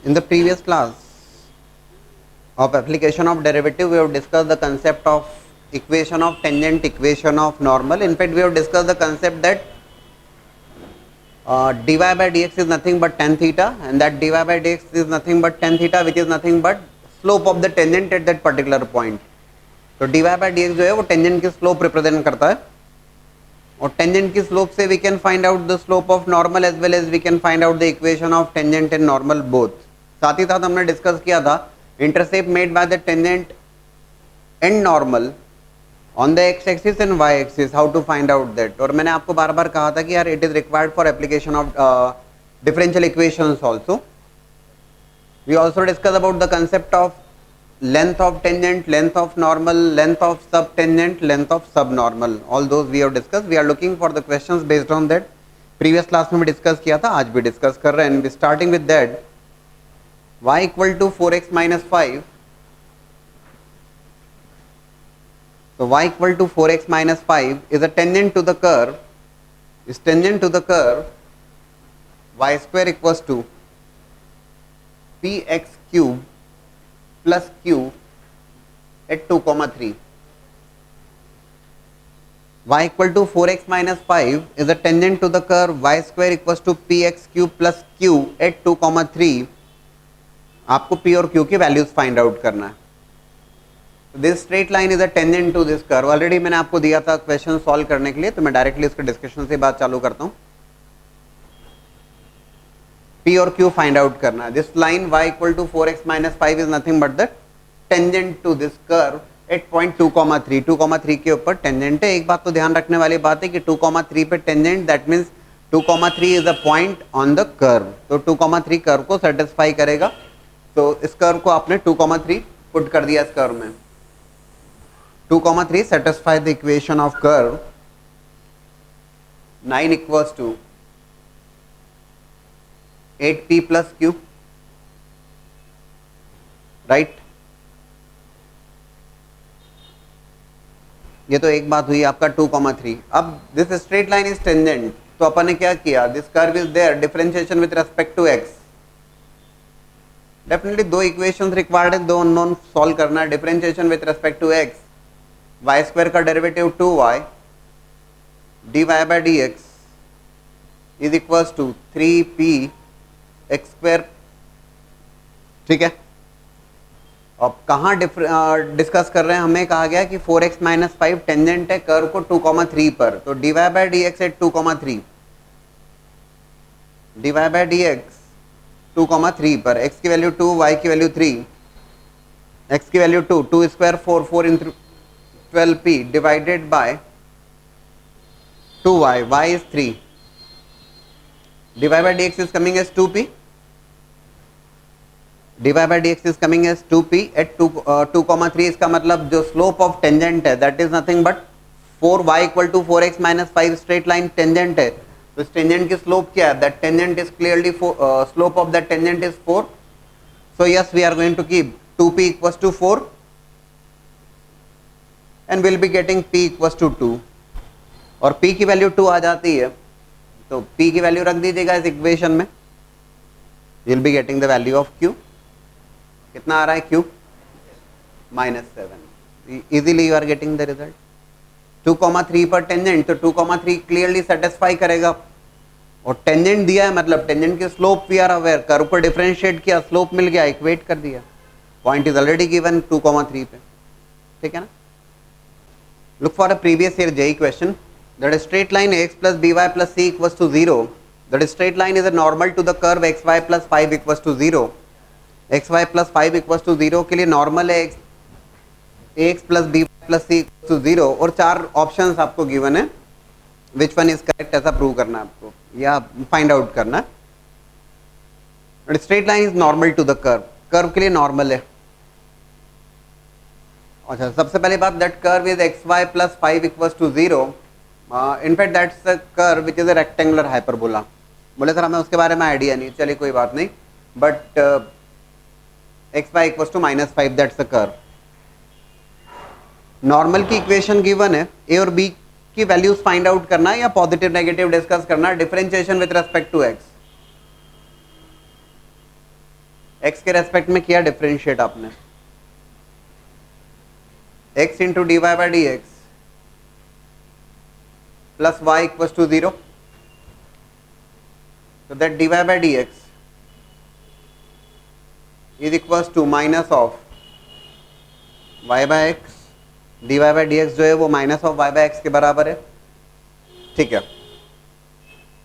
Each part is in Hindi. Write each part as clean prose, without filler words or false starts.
In the previous class of application of derivative, we have discussed the concept of equation of tangent, equation of normal. In fact, we have discussed the concept that dy by dx is nothing but tan theta, and that dy by dx is nothing but tan theta, which is nothing but slope of the tangent at that particular point. तो dy by dx जो है वो टेंजेंट की स्लोप रिप्रेजेंट करता है, और टेंजेंट की स्लोप से we can find out the slope of normal as well as we can find out the equation of tangent and normal both. साथ ही साथ हमने डिस्कस किया था intercept made by the tangent and normal on the X axis and Y axis, how to find out that. और मैंने आपको बार बार कहा था कि यार it is required for application of differential equations also. We also discuss about the concept of length of tangent, length of normal, length of subtangent, length of subnormal. All those we have discussed. We are looking for the questions based on that. Previous class में भी discuss किया था, आज भी discuss कर रहे हैं. Starting with that, y equal to 4x minus 5. So y equal to 4x minus 5 is a tangent to the curve. Is tangent to the curve y square equals to px cube plus q at 2, 3. Y equal to 4x minus 5 is a tangent to the curve y square equals to px cube plus q at 2, 3. आपको p और q की वैल्यूज फाइंड आउट करना है. This straight line is a tangent to this curve. Already मैंने आपको दिया था क्वेश्चन सॉल्व करने के लिए, तो मैं डायरेक्टली इसके डिस्कशन से बात चालू करता हूँ. P और Q फाइंड आउट करना है. This line y equal to 4x minus 5 is nothing but the tangent to this curve at point 2,3. 2,3 के ऊपर टेंजेंट है. एक बात तो ध्यान रखने वाली बात है कि 2,3 पे tangent, that means 2,3 is a point on the curve. तो 2,3 कर्व को सेटिस्फाई करेगा. तो इस कर्व को आपने 2,3 पुट कर दिया इस कर्व में. 2,3 satisfy the equation of curve 9 equals to 8p plus q, right. ये तो एक बात हुई आपका 2,3. अब this straight line is tangent, तो अपन ने क्या किया, this curve is there, differentiation with respect to x. Definitely दो इक्वेशंस रिक्वायर्ड है, दो अननोन सॉल्व करना है. Differentiation with respect to x, y square का derivative 2y dy by dx is equals to 3p x square. ठीक है. अब कहाँ डिस्कस कर रहे हैं, हमें कहा गया कि 4x माइनस 5 टेंजेंट है कर्व को 2,3 पर. तो dy by dx at 2,3, dy by dx 2,3 पर, x की वैल्यू 2, y की वैल्यू 3, x की value 2, 2 square 4, 4 into 12p divided by 2y, y is 3. dy by dx is coming as 2p. dy by dx is coming as 2p at 2,3. इसका मतलब जो स्लोप ऑफ टेंजेंट है that is nothing but 4y equal to 4x minus 5. Straight line tangent है, तो इस टेंजेंट की स्लोप क्या है, that tangent is clearly slope of that tangent is 4. So yes we are going to keep 2p equals to 4 and will be getting p equals to 2. और p की वैल्यू 2 आ जाती है, तो p की वैल्यू रख दीजिएगा इस इक्वेशन में. You will be getting the value of q. कितना आ रहा है q? -7. Easily you are getting the result. 2,3 पर टेंजेंट, तो 2,3 क्लियरली सेटिस्फाई करेगा. और टेंजेंट दिया है मतलब टेंजेंट की slope we are aware. Curve को डिफरेंशिएट किया, स्लोप मिल गया, इक्वेट कर दिया. पॉइंट इज ऑलरेडी गिवन 2,3 पे. ठीक है ना. Look for a previous year JEE question. That a straight line x plus by plus c equals to 0. That a straight line is a normal to the curve xy plus 5 equals to 0. xy plus 5 equals to 0 के लिए नॉर्मल है ax plus by plus c equals to 0. और 4 ऑप्शंस आपको गिवन है. विच वन इज करेक्ट ऐसा प्रूव करना है आपको या फाइंड आउट करना है. Straight line is normal to the curve. Curve के लिए नॉर्मल है. अच्छा, सबसे पहली बात, that curve is xy plus 5 equals to 0. In fact that's a curve which is a rectangular hyperbola. बोले सर हमें उसके बारे में आइडिया नहीं, चलिए कोई बात नहीं. But xy equals to -5, that's the curve. Normal की इक्वेशन गिवन है, a और b की वैल्यूज फाइंड आउट करना है या पॉजिटिव नेगेटिव डिस्कस करना है. Differentiation with respect to x. X के रेस्पेक्ट में किया डिफरेंशिएट आपने, X into D Y by D X plus Y equals to 0, so that dy by dx is equals to minus of y by x, dy by dx जो है वो minus of y by x के बराबर है। ठीक है,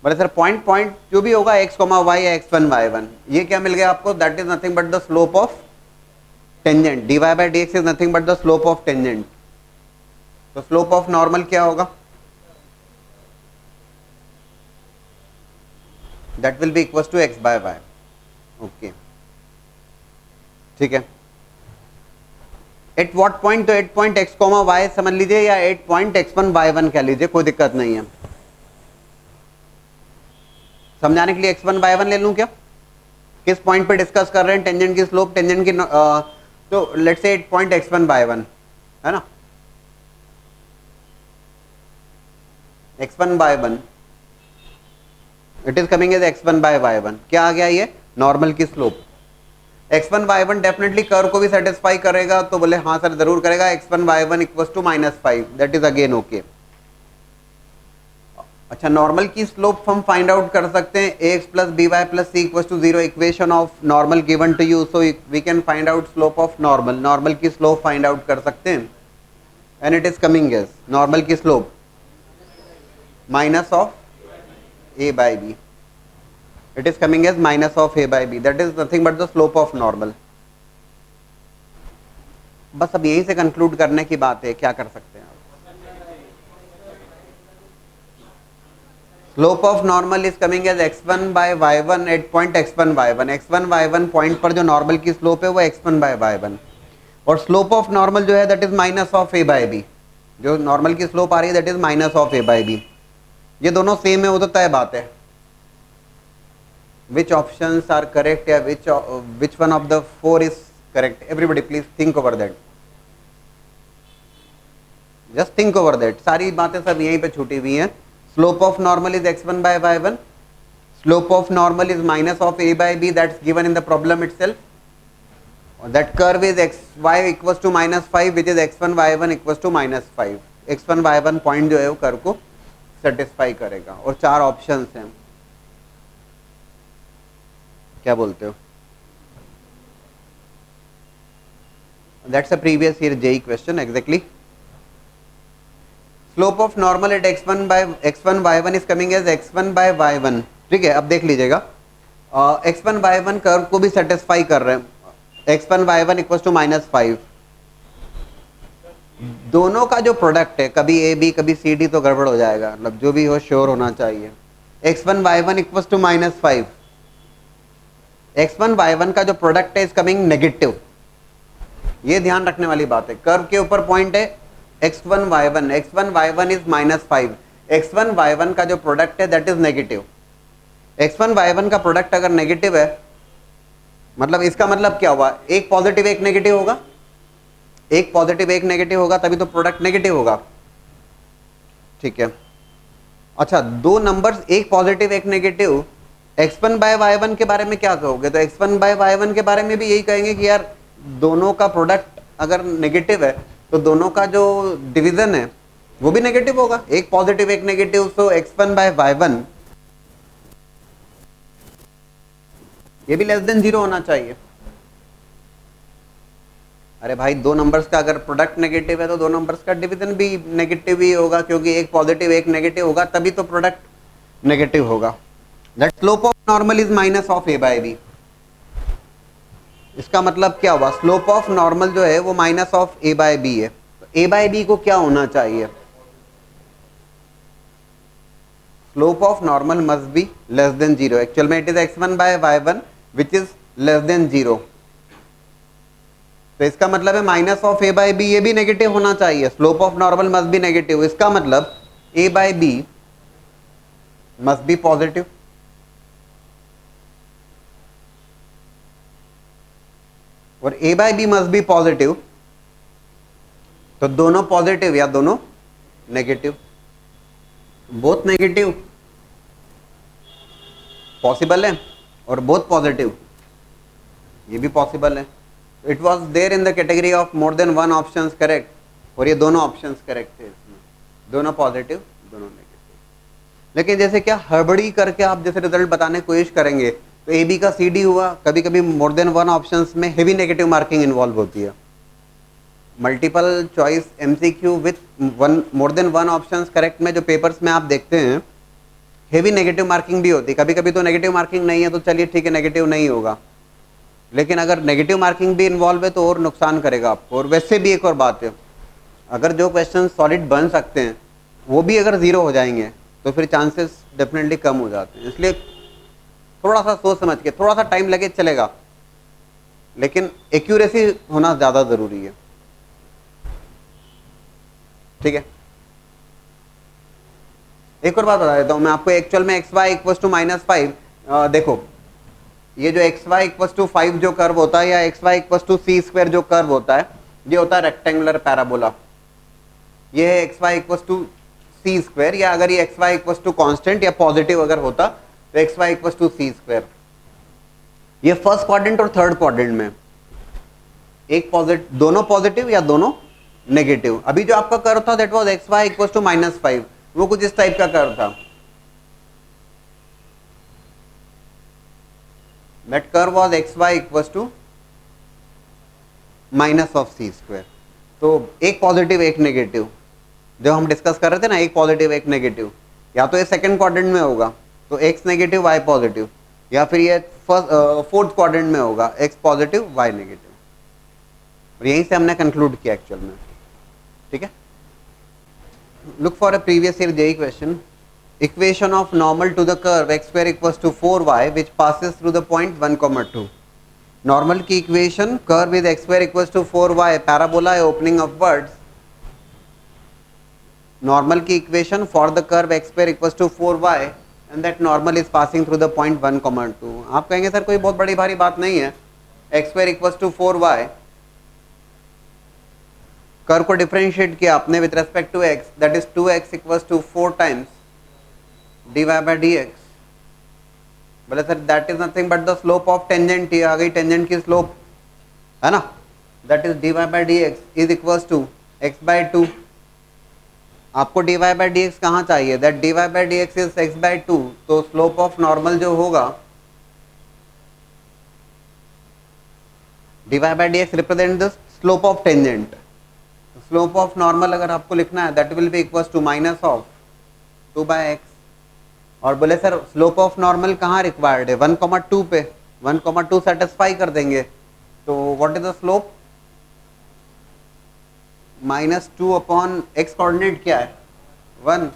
बोले सर पॉइंट जो भी होगा x, y या x1 y1, ये क्या मिल गया आपको? That is nothing but the slope of tangent, dy by dx is nothing but the slope of tangent. तो स्लोप ऑफ नॉर्मल क्या होगा? That will be equals to x by y। Okay, ठीक है। At what point? तो एट पॉइंट x, y समझ लीजिए, या एट पॉइंट x1 y1 कह लीजिए, कोई दिक्कत नहीं है। समझाने के लिए x1 y1 ले लूं क्या? किस पॉइंट पे डिस्कस कर रहे हैं? टेंजेंट की स्लोप, टेंजेंट की तो let's say eight point x1 y1 है ना, x1 y1 it is coming as x1 by y1। क्या आ गया? ये नॉर्मल की slope. x1 y1 definitely curve को भी सेटिस्फाई करेगा, तो बोले हाँ सर जरूर करेगा। x1 y1 equals to -5, that is again okay. अच्छा, नॉर्मल की स्लोप हम फाइंड आउट कर सकते हैं, ax plus B Y plus C equals to 0, equation of normal given to you, so we can find out slope of normal. Normal की स्लोप फाइंड आउट कर सकते हैं, and it is coming as normal की slope minus of a by b, it is coming as minus of a by b, that is nothing but the slope of normal। बस अब यहीं से कंक्लूड करने की बात है, क्या कर सकते हैं आप? Slope of normal is coming as x1 by y1 at point x1 y1। x1 y1 point पर जो नॉर्मल की स्लोप है वो x1 by y1, और स्लोप ऑफ नॉर्मल जो है that is minus of a by b। जो नॉर्मल की स्लोप आ रही है that is minus of a by b। ये दोनों सेम है वो तो तय बात है। विच ऑप्शंस आर करेक्ट, या which one of the four is correct? Everybody please think over that, just think over that. सारी बातें सब यहीं पे छूटी हुई हैं। Slope of normal is x1 by y1, slope of normal is minus of a by b, that's given in the problem itself, that curve is xy equals to -5 which is x1 y1 equals to -5। x1 y1 point जो है वो कर्व को सेटिस्फाई करेगा, और चार ऑप्शंस हैं। क्या बोलते हो? That's a previous year JEE question exactly. Slope of normal at x1 y1 is coming as x1 by y1। ठीक है, अब देख लीजिएगा, x1 y1 कर्व को भी सेटिस्फाई कर रहे हैं। x1 y1 इक्वल्स टू -5, दोनों का जो प्रोडक्ट है, कभी ए बी कभी सी डी तो गड़बड़ हो जाएगा, मतलब जो भी हो श्योर होना चाहिए। x1 y1 equals to -5, x1 y1 का जो प्रोडक्ट है इज कमिंग नेगेटिव, ये ध्यान रखने वाली बात है। कर्व के ऊपर पॉइंट है x1 y1 is -5, x1 y1 का जो प्रोडक्ट है that is negative. x1 y1 का प्रोडक्ट अगर नेगेटिव है, मतलब इसका मतलब क्या हुआ? एक पॉजिटिव एक नेगेटिव होगा, एक पॉजिटिव एक नेगेटिव होगा, तभी तो प्रोडक्ट नेगेटिव होगा। ठीक है, अच्छा दो नंबर्स एक पॉजिटिव एक नेगेटिव, x1 by y1 के बारे में क्या कहोगे? तो x1 by y1 के बारे में भी यही कहेंगे कि यार दोनों का प्रोडक्ट अगर नेगेटिव है तो दोनों का जो डिवीजन है वो भी नेगेटिव होगा, एक पॉजिटिव एक negative. So x1 by y1 ये भी लेस देन 0 होना चाहिए। अरे भाई, दो नंबर्स का अगर प्रोडक्ट नेगेटिव है तो दो नंबर्स का डिवीजन भी नेगेटिव ही होगा, क्योंकि एक पॉजिटिव एक नेगेटिव होगा तभी तो प्रोडक्ट नेगेटिव होगा। That slope of normal is minus of a by b। इसका मतलब क्या हुआ? स्लोप ऑफ नॉर्मल जो है वो minus of a by b है, तो a by b को क्या होना चाहिए? Slope of normal must be less than 0। Actual में it is x1 by y1 which is less than 0, तो इसका मतलब है minus of a by b, ये भी नेगेटिव होना चाहिए। Slope of normal must be negative, इसका मतलब a by b must be positive. और a by b must be positive, तो दोनों पॉजिटिव या दोनों नेगेटिव? बोथ नेगेटिव पॉसिबल है और बोथ पॉजिटिव ये भी पॉसिबल है. It was there in the category of more than one option correct, और ये दोनों ऑप्शन करेक्ट थे इसमें, दोनों पॉजिटिव दोनों नेगेटिव. लेकिन जैसे क्या हड़बड़ी करके आप जैसे रिजल्ट बताने की कोशिश करेंगे तो ए बी का सी डी हुआ, कभी कभी मोर देन वन ऑप्शंस में हेवी नेगेटिव मार्किंग इन्वॉल्व होती है. Multiple choice MCQ with one more than one options correct में जो पेपर्स में आप देखते हैं हेवी नेगेटिव मार्किंग भी होती है. कभी कभी तो नेगेटिव मार्किंग नहीं है तो चलिए ठीक है नेगेटिव नहीं होगा, लेकिन अगर नेगेटिव मार्किंग भी इन्वॉल्व है तो और नुकसान करेगा आपको. और वैसे भी एक और बात है, अगर जो क्वेश्चन सॉलिड बन सकते हैं वो भी अगर जीरो हो जाएंगे तो फिर चांसेस डेफिनेटली कम हो जाते हैं. इसलिए थोड़ा सा सोच समझ के, थोड़ा सा टाइम लगे चलेगा, लेकिन एक्यूरेसी होना ज़्यादा ज़रूरी है. ठीक है, एक और बात बता देता हूँ मैं आपको. एक्चुअल में एक्स वाई इक्वल टू -5, देखो ये जो एक्स वाई इक्वल टू 5 जो कर्व होता है या X Y equal to C square जो कर्व होता है, ये होता है रेक्टेंगुलर पैराबोला. ये है X Y equal to C square, या अगर ये X Y equal to constant या पॉजिटिव अगर होता तो X Y equal to C square. ये फर्स्ट क्वाड्रेंट और थर्ड क्वाड्रेंट में एक पॉजिटिव, दोनों पॉजिटिव या दोनों नेगेटिव. अभी जो आपका कर्व था that was X Y equal to -5, वो कुछ इस टाइप का कर्व था. That curve was X Y equal to minus of C square. तो एक पॉजिटिव एक नेगेटिव जो हम डिस्कस कर रहे थे ना, एक पॉजिटिव एक नेगेटिव, या तो ये सेकंड क्वाड्रेंट में होगा तो एक्स नेगेटिव वाई पॉजिटिव, या फिर ये फोर्थ क्वाड्रेंट में होगा एक्स पॉजिटिव वाई नेगेटिव. और यहीं से हमने कंक्लूड किया एक्चुअल में. ठीक है, look for a previous year JEE question. Equation of normal to the curve x square equals to 4y which passes through the point 1, 2. Normal की equation curve with x square equals to 4y parabola opening upwards. Normal की equation for the curve x square equals to 4y and that normal is passing through the point 1, 2. आप कहेंगे सर कोई बहुत बड़ी भारी बात नहीं है, x square equals to 4y, curve को डिफरेंशिएट किया आपने with respect to x, that is 2x equals to 4 times dy by dx. बोले sir that is nothing but the slope of tangent. ये आ गई टेंजेंट की स्लोप है ना, that is dy by dx is equals to x by 2. आपको dy बाय dx कहाँ चाहिए, that dy by dx is x by 2. तो स्लोप ऑफ नॉर्मल जो होगा, dy by dx represent the slope of tangent. Slope of normal अगर आपको लिखना है that will be equals to minus of 2/x. और बोले सर स्लोप ऑफ नॉर्मल कहाँ रिक्वायर्ड है, 1, 2 पे, 1, 2 सेटिस्फाई कर देंगे. तो what is the slope, -2 upon x coordinate क्या है 1,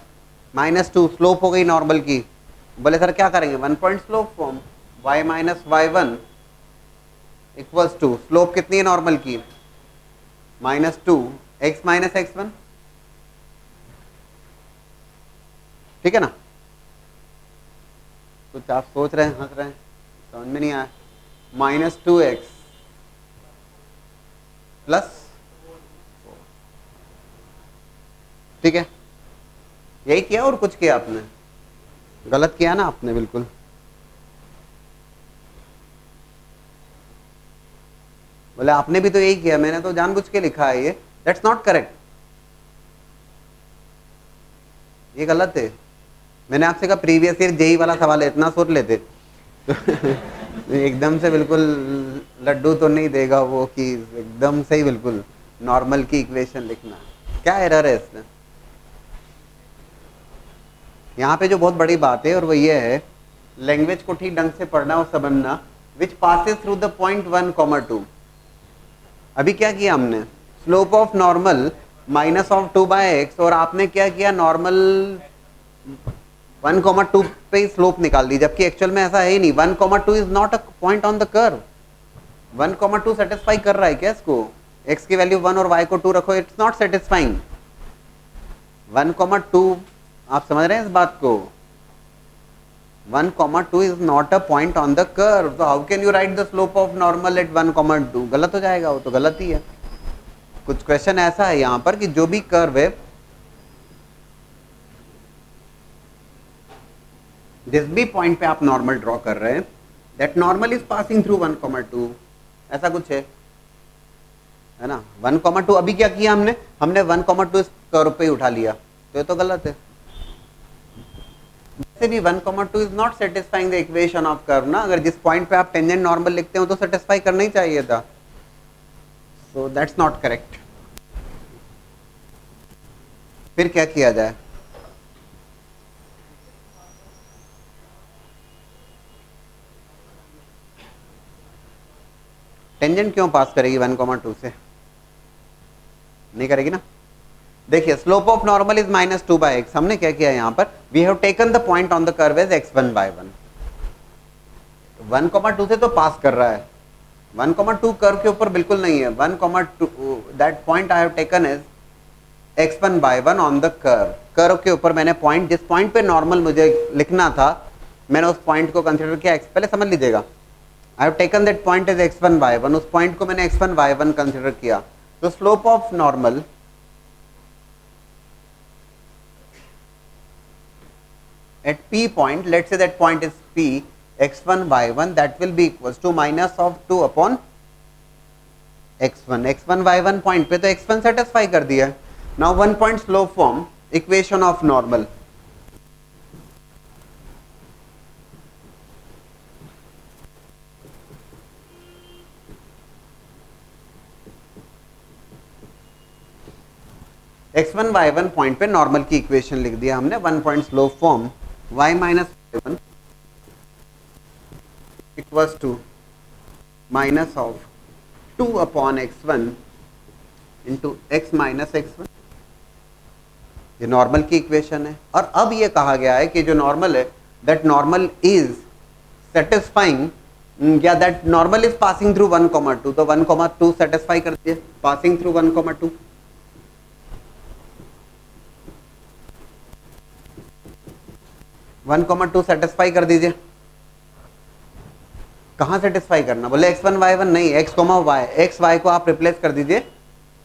-2 स्लोप हो गई नॉर्मल की. बोले सर क्या करेंगे, 1 point slope form, y minus y1 equals to slope कितनी है नॉर्मल की, -2 x माइनस x1. ठीक है ना. कुछ आप सोच रहे हैं, हंस रहे हैं, समझ में नहीं आया. -2x प्लस, ठीक है, यही किया और कुछ किया आपने, गलत किया ना आपने बिल्कुल. बोले आपने भी तो यही किया, मैंने तो जानबूझ के लिखा है ये, दैट्स नॉट करेक्ट, ये गलत है. मैंने आपसे कहा प्रीवियस ईयर जेई वाला सवाल है, इतना सोच लेते तो एकदम से बिल्कुल लड्डू तो नहीं देगा वो कि एकदम से ही बिल्कुल नॉर्मल की इक्वेशन लिखना. क्या एरर है इसमें. यहाँ पे जो बहुत बड़ी बात है और वो ये है, लैंग्वेज को ठीक ढंग से पढ़ना और समझना. विच पासेस थ्रू द पॉइंट 1, 2. अभी क्या किया हमने, slope of normal minus of 2/x, और आपने क्या किया, नॉर्मल 1, 2 पे स्लोप निकाल दी, जबकि एक्चुअल में ऐसा है ही नहीं. 1, 2 is not a point on the curve. 1, 2 satisfy कर रहा है क्या इसको, x की वैल्यू 1 और y को 2 रखो, इट्स नॉट सेटिस्फाइंग. 1, 2 आप समझ रहे हैं इस बात को, 1, 2 is not a point on the curve. तो how can you write the slope of normal at 1, 2, गलत हो जाएगा, वो तो गलत ही है. कुछ क्वेश्चन ऐसा है यहाँ पर कि जो भी कर्व है, जिस भी पॉइंट पे आप नॉर्मल ड्रॉ कर रहे हैं, that normal is passing through 1, 2. ऐसा कुछ है ना। 1,2 अभी क्या किया हमने, 1,2 इस कर्व पे ही उठा लिया, तो ये तो गलत है। वैसे भी 1,2 is not satisfying the equation of curve ना, अगर जिस पॉइंट पे आप टेंजेंट नॉर्मल लिखते हो तो सेटिस्फाई करना ही चाहिए था, सो दैट्स नॉट करेक्ट। फिर क्या किया जाए, टेंजेंट क्यों पास करेगी 1,2 से, नहीं करेगी ना। देखिए slope of normal is -2/x, हमने क्या किया यहाँ पर, we have taken the point on the curve as x1/1। 1,2 से तो पास कर रहा है, 1,2 कर्व के ऊपर बिल्कुल नहीं है। 1,2 that point I have taken is x1/1 on the curve. Curve के ऊपर मैंने पॉइंट, जिस पॉइंट पे नॉर्मल मुझे लिखना था, मैंने उस पॉइंट को कंसीडर किया। पहले समझ लीजिएगा, I have taken that point as x1/1, उस पॉइंट को मैंने x1/1 कंसीडर किया। तो slope of normal at P point, let's say that point is P, x1/1, that will be equals to minus of 2 upon x1। x1/1 point पे तो x1 satisfy कर दिया है। Now one point slope form equation of normal, x1/1 point पे नॉर्मल की इक्वेशन लिख दिया हमने। One point slope form y minus y1 equals to minus of 2 upon x1 into x minus x1, ये नॉर्मल की इक्वेशन है। और अब ये कहा गया है कि जो नॉर्मल है, दैट नॉर्मल इज सेटिस्फाइंग, या that normal is passing through 1,2, तो 1,2 सेटिस्फाई करती है, पासिंग थ्रू 1,2। 1,2 सेटिस्फाई कर दीजिए। कहां सेटिस्फाई करना, बोले x1/1 नहीं, x, y, x y को आप रिप्लेस कर दीजिए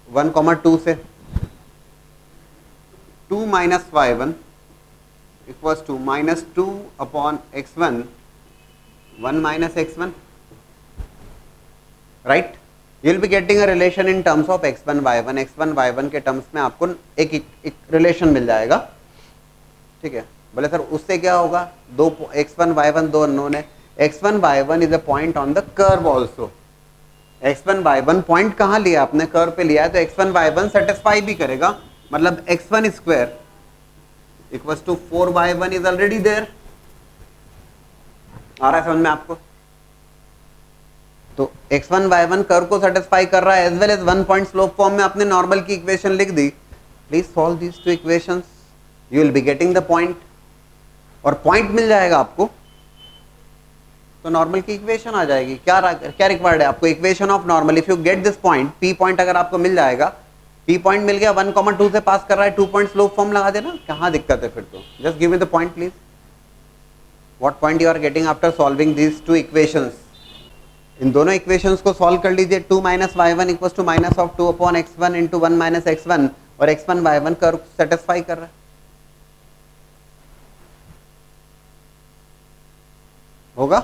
1,2 से। 2 minus y1 equals to -2 upon x1, 1 minus x1, right. You will be getting a relation in terms of x1/1। x1/1 के टर्म्स में आपको एक रिलेशन मिल जाएगा, ठीक है। बोले सर उससे क्या होगा, दो x1/1 दो अननोन है। x1/1 is a point on the curve also. x1/1 point कहां लिया आपने, कर्व पे लिया है, तो x1/1 सेटिस्फाई भी करेगा। मतलब x1 square equals to 4/1 is already there. आ रहा है समझ में आपको। तो x1/1 कर्व को सेटिस्फाई कर रहा है, as well as one point slope form में आपने नॉर्मल की इक्वेशन लिख दी। Please solve these two equations, you will be getting the point, और पॉइंट मिल जाएगा आपको तो नॉर्मल की इक्वेशन आ जाएगी। क्या रिक्वायर्ड है आपको, equation of normal. If you get this point, P point अगर आपको मिल जाएगा, पी पॉइंट मिल गया, 1,2 से पास कर रहा है, 2 पॉइंट स्लोप फॉर्म लगा देना। कहां दिक्कत है फिर तो, just give me the point please, what point you are getting after solving these two equations. इन दोनों इक्वेशंस को सॉल्व कर लीजिए। 2 minus y1 equals to minus of 2 upon x1 into 1 minus x1, और x1/1 कर्व सेटिस्फाई कर रहा है, होगा।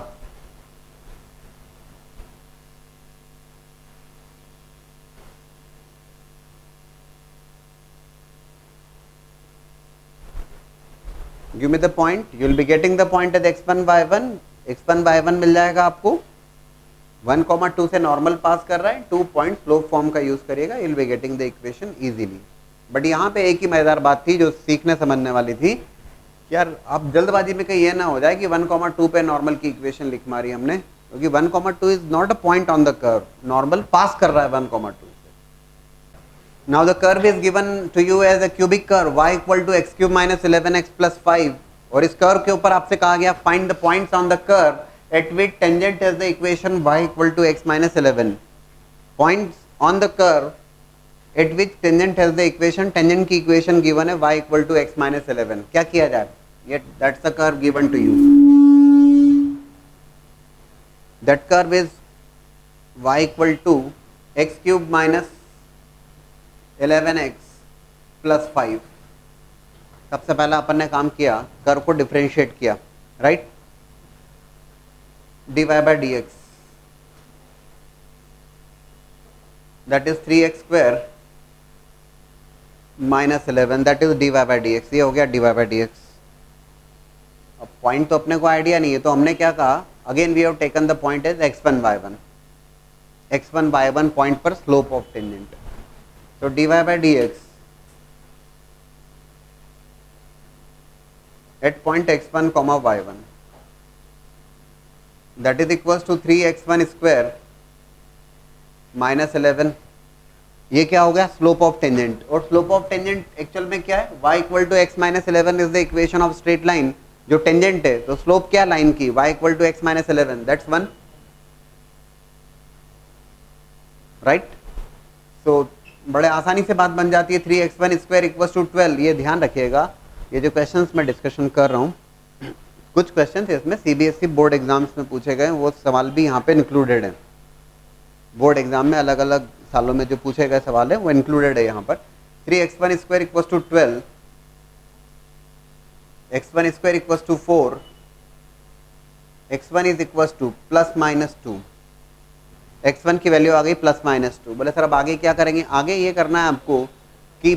Give me the point, you will be getting the point as x1/1। x1/1 मिल जाएगा आपको, 1,2 से नॉर्मल पास कर रहा है, 2 पॉइंट स्लोप फॉर्म का यूज करिएगा, you will be getting the equation easily. But यहाँ पे एक ही मजेदार बात थी जो सीखने समझने वाली थी, यार आप जल्दबाजी में कहीं ये ना हो जाए कि 1,2 पे नॉर्मल की इक्वेशन लिख मारी हमने, क्योंकि 1,2 is not a point on the curve, normal pass कर रहा है 1,2 से। Now the curve is given to you as a cubic curve y equal to x³ minus 11x plus 5, और इस कर्व के ऊपर आपसे कहा गया find the points on the curve at which tangent is the equation y equal to x minus 11। Points on the curve at which tangent has the equation, tangent की इक्वेशन गिवन है y equal to x minus 11। क्या किया जाए, yet that's the curve given to you, that curve is y equal to x³ minus 11x plus 5। सबसे पहला अपन ने काम किया, कर्व को डिफरेंशिएट किया, right. dy by dx that is 3x square minus 11 that is dy by D x. ये हो गया dy बाई डी एक्स। अब पॉइंट तो अपने को आइडिया नहीं है, तो हमने क्या कहा, again we have taken the point as x1 y1, x1 y1 point पर स्लोप ऑफ टेंजेंट। तो dy by D X at point x1 comma y1 that is equals to 3x1 square minus 11। ये क्या हो गया, स्लोप ऑफ टेंजेंट। और स्लोप ऑफ टेंजेंट एक्चुअल में क्या है, y equal to X minus 11 is the equation of straight line. जो टेंजेंट है तो स्लोप क्या लाइन की, y equal to X minus 11, that's 1, right. So बड़े आसानी से बात बन जाती है, 3x1 स्क्वायर इक्वल्स टू 12। ये ध्यान रखिएगा, ये जो क्वेश्चंस मैं डिस्कशन कर रहा हूँ, कुछ क्वेश्चंस इसमें सीबीएसई बोर्ड एग्जाम्स में पूछे गए, वो सवाल भी यहाँ पे इंक्लूडेड हैं। बोर्ड एग्जाम में अलग अलग सालों में जो पूछे गए सवाल है वो इंक्लूडेड है यहाँ पर। 3x1 square equals to 12, x1 square equals to 4, x1 is equals to plus minus 2। x1 की वैल्यू आ गई प्लस माइनस 2। बोले सर अब आगे क्या करेंगे, आगे ये करना है आपको कि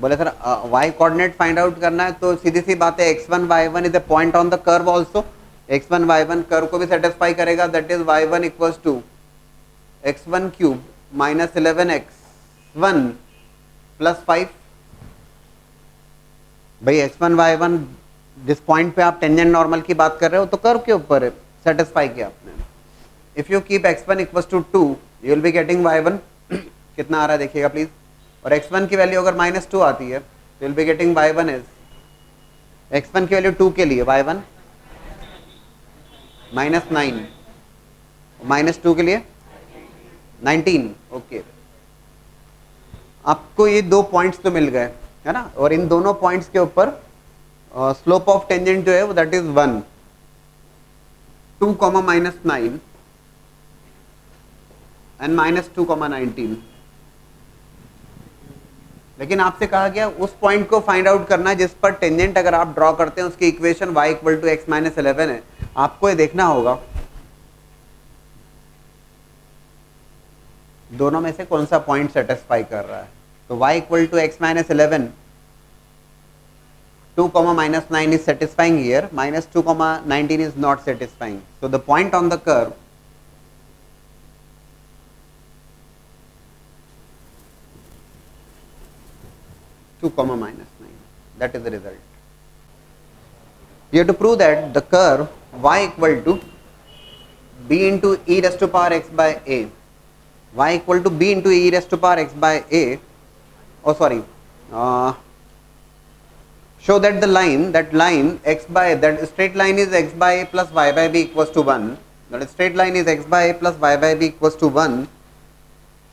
बोले sir y coordinate find out करना है, तो सीधी सी बात है x1 y1 is a point on the curve also. x1 y1 curve को भी सेटिस्फाई करेगा, that is y1 equals to x1 cube minus 11x1 plus 5। भाई x1 y1 जिस पॉइंट पे आप टेंजेंट नॉर्मल की बात कर रहे हो तो कर्व के ऊपर है, सेटिस्फाई किया आपने। If you keep x1 equals to 2 you will be getting y1 कितना आ रहा है देखिएगा प्लीज। और x1 की वैल्यू अगर माइनस 2 आती है तो will be getting y1 is, x1 की वैल्यू 2 के लिए y1 माइनस 9, माइनस 2 के लिए 19। ओके, आपको ये दो पॉइंट्स तो मिल गए है ना, और इन दोनों पॉइंट्स के ऊपर स्लोप ऑफ टेंजेंट जो है वो that is 1, 2 comma minus 9 and minus 2 comma 19। लेकिन आपसे कहा गया उस पॉइंट को फाइंड आउट करना है जिस पर टेंजेंट अगर आप ड्रॉ करते हैं उसकी equation y equal to X minus 11 है। आपको ये देखना होगा दोनों में से कौन सा पॉइंट सेटिस्फाई कर रहा है। तो y equal to X minus 11, 2 comma minus 9 is satisfying here, minus 2 comma 19 is not satisfying. So the point on the curve two comma minus 9, that is the result. You have to prove that the curve y equal to b into e raised to power x by a, y equal to b into e raised to power x by a, oh sorry, show that the line, x by, that straight line is x by a plus y by b equals to 1, that straight line is x by a plus y by b equals to 1.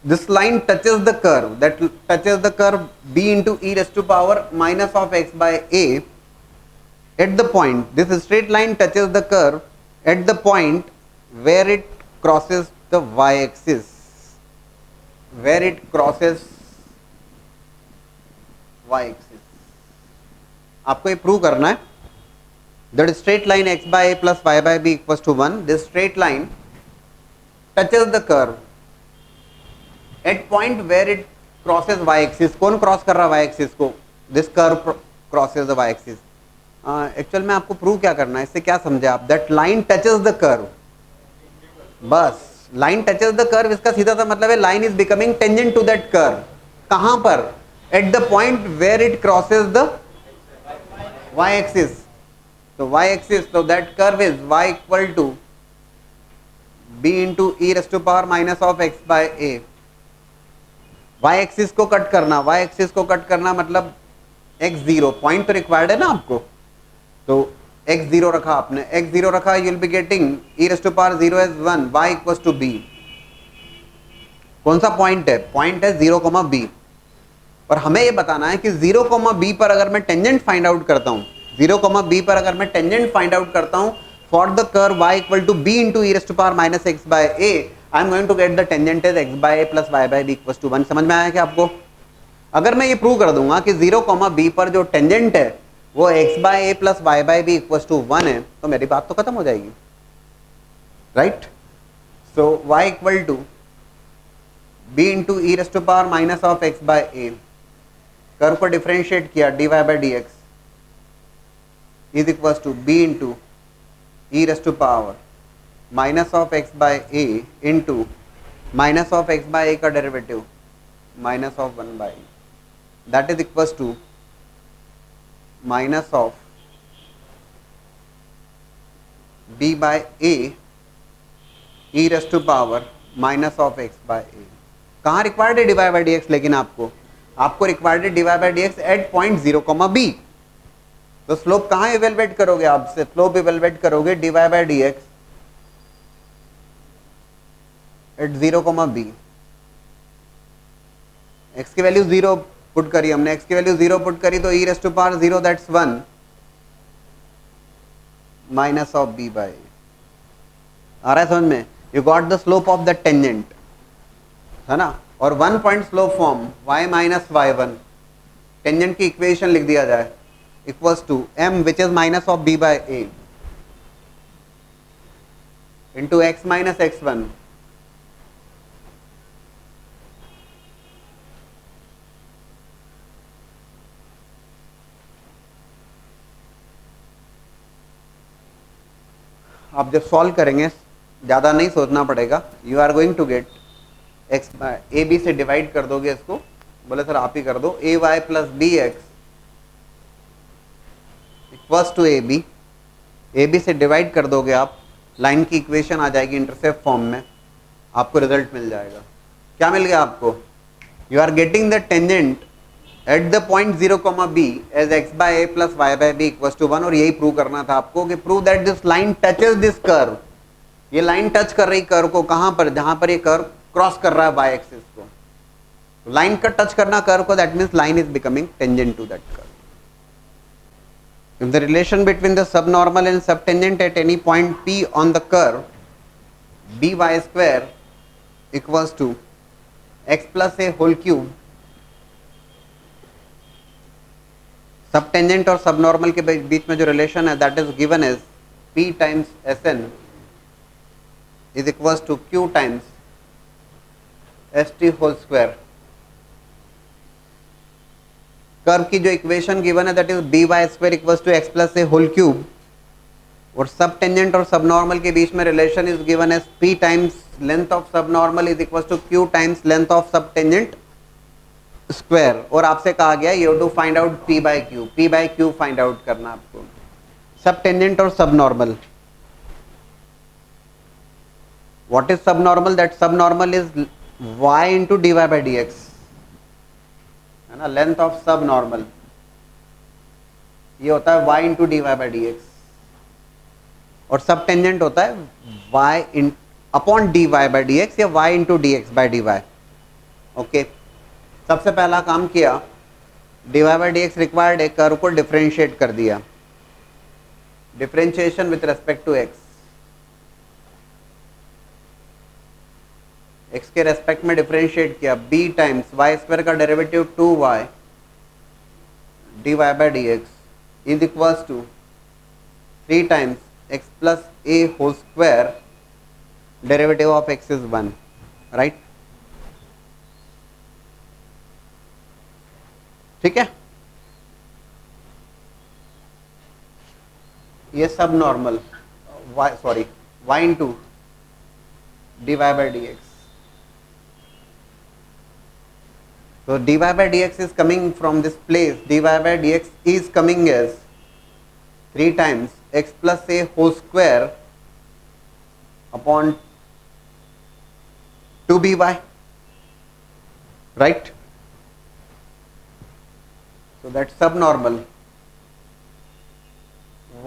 This line touches the curve, that touches the curve b into e raised to power minus of x by a at the point, this straight line touches the curve at the point where it crosses the y-axis, where it crosses y-axis. आपको ये प्रूव करना है that straight line x by a plus y by b equals to 1, this straight line touches the curve at point where it crosses y-axis. कौन क्रॉस कर रहा है y-axis को? This curve crosses the y-axis. Actual में आपको प्रूव क्या करना है, इससे क्या समझे आप, that line touches the curve, बस line touches the curve, इसका सीधा सा मतलब है line is becoming tangent to that curve. कहाँ पर? At the point where it crosses the y-axis. So y-axis, so that curve is y equal to b into e raised to power minus of x by a. y-axis को कट करना, y-axis को कट करना मतलब x0 पॉइंट तो रिक्वायर्ड है ना आपको, तो x0 रखा आपने, x0 रखा, you will be getting e raised to power 0 as 1, y equals to b. कौन सा पॉइंट है? पॉइंट है 0, b। और हमें ये बताना है कि 0, b पर अगर मैं टेंजेंट फाइंड आउट करता हूँ, 0, b पर अगर मैं टेंजेंट फाइंड आउट करता हूँ for the curve y equal to b into e raised to power minus x by a, I am going to get the tangent as x by a plus y by b equals to 1। समझ में आया क्या आपको? अगर मैं ये प्रूव कर दूंगा कि 0, b पर जो टेंजेंट है वो x by a plus y by b equals to 1 है, तो मेरी बात तो खत्म हो जाएगी, right? So y equal to b into E raise to power minus of X by A, curve को डिफरेंशिएट किया dy by D X is equal to b into E raise to power minus of X by A into minus of X by A का derivative minus of 1 by that is equal to minus of b by A E raise to power minus of X by A. कहाँ रिक्वायर्ड है dy बाय डी एक्स, लेकिन आपको रिक्वायर्ड है dy by D X at point 0, b। तो स्लोप कहाँ इवेलुएट करोगे आप, स्लोप इवेलुएट करोगे dy by D X at 0, b। x की वैल्यू 0 पुट करी हमने, x की वैल्यू 0 पुट करी तो e raise to power 0 that's 1 minus of b by, आ रहा है समझ में? You got the slope of the tangent, है ना। और 1 point slope form y minus y1, tangent की इक्वेशन लिख दिया जाए equals to m which is minus of b by a into x minus x1 आप जब सॉल्व करेंगे ज़्यादा नहीं सोचना पड़ेगा, you are going to get x A B से डिवाइड कर दोगे इसको, बोले सर आप ही कर दो, A Y plus B X equals to A B से डिवाइड कर दोगे आप, लाइन की इक्वेशन आ जाएगी इंटरसेप्ट फॉर्म में, आपको रिजल्ट मिल जाएगा। क्या मिल गया आपको? You are getting the tangent at the point 0, b as x by a plus y by b equals to 1। और यही प्रूव करना था आपको कि prove that this line touches this curve, ये लाइन टच कर रही कर्व को, कहां पर? जहां पर ये कर्व क्रॉस कर रहा है y एक्सिस को। लाइन का टच करना कर्व को, that means line is becoming tangent to that curve. If the relation between the subnormal and subtangent at any point P on the curve by square equals to x plus a whole cube, subtangent और subnormal के बीच में जो relation है that is given as P times Sn is equals to Q times St whole square। Curve की जो इक्वेशन गिवन है that is B Y square equals to x plus A whole cube, और सब टेंजेंट और सब नॉर्मल के बीच में relation is given as P times length of सब normal is equals to Q times length of sub tangent square. और आपसे कहा गया you to find out P by Q find out करना आपको, सब टेंजेंट और sub normal. What is subnormal? That सब normal is y into D Y by D x, है ना। लेंथ ऑफ सब नॉर्मल ये होता है y into D Y by D x, और सब टेंजेंट होता है y in upon d Y by D x या y into d x by d y. Okay, सबसे पहला काम किया, d Y by D x required है, कर्व को डिफरेंशिएट कर दिया, differentiation with respect to x, x के रेस्पेक्ट में डिफरेंशिएट किया, b टाइम्स वाई स्क्वायर का derivative 2y dy by D X is equals to 3 times x plus a whole square, derivative of x is 1, right. ठीक है, ये subnormal y into dy by D x. So dy by dx is coming from this place, dy by dx is coming as 3 times x plus a whole square upon 2by, right? So that's subnormal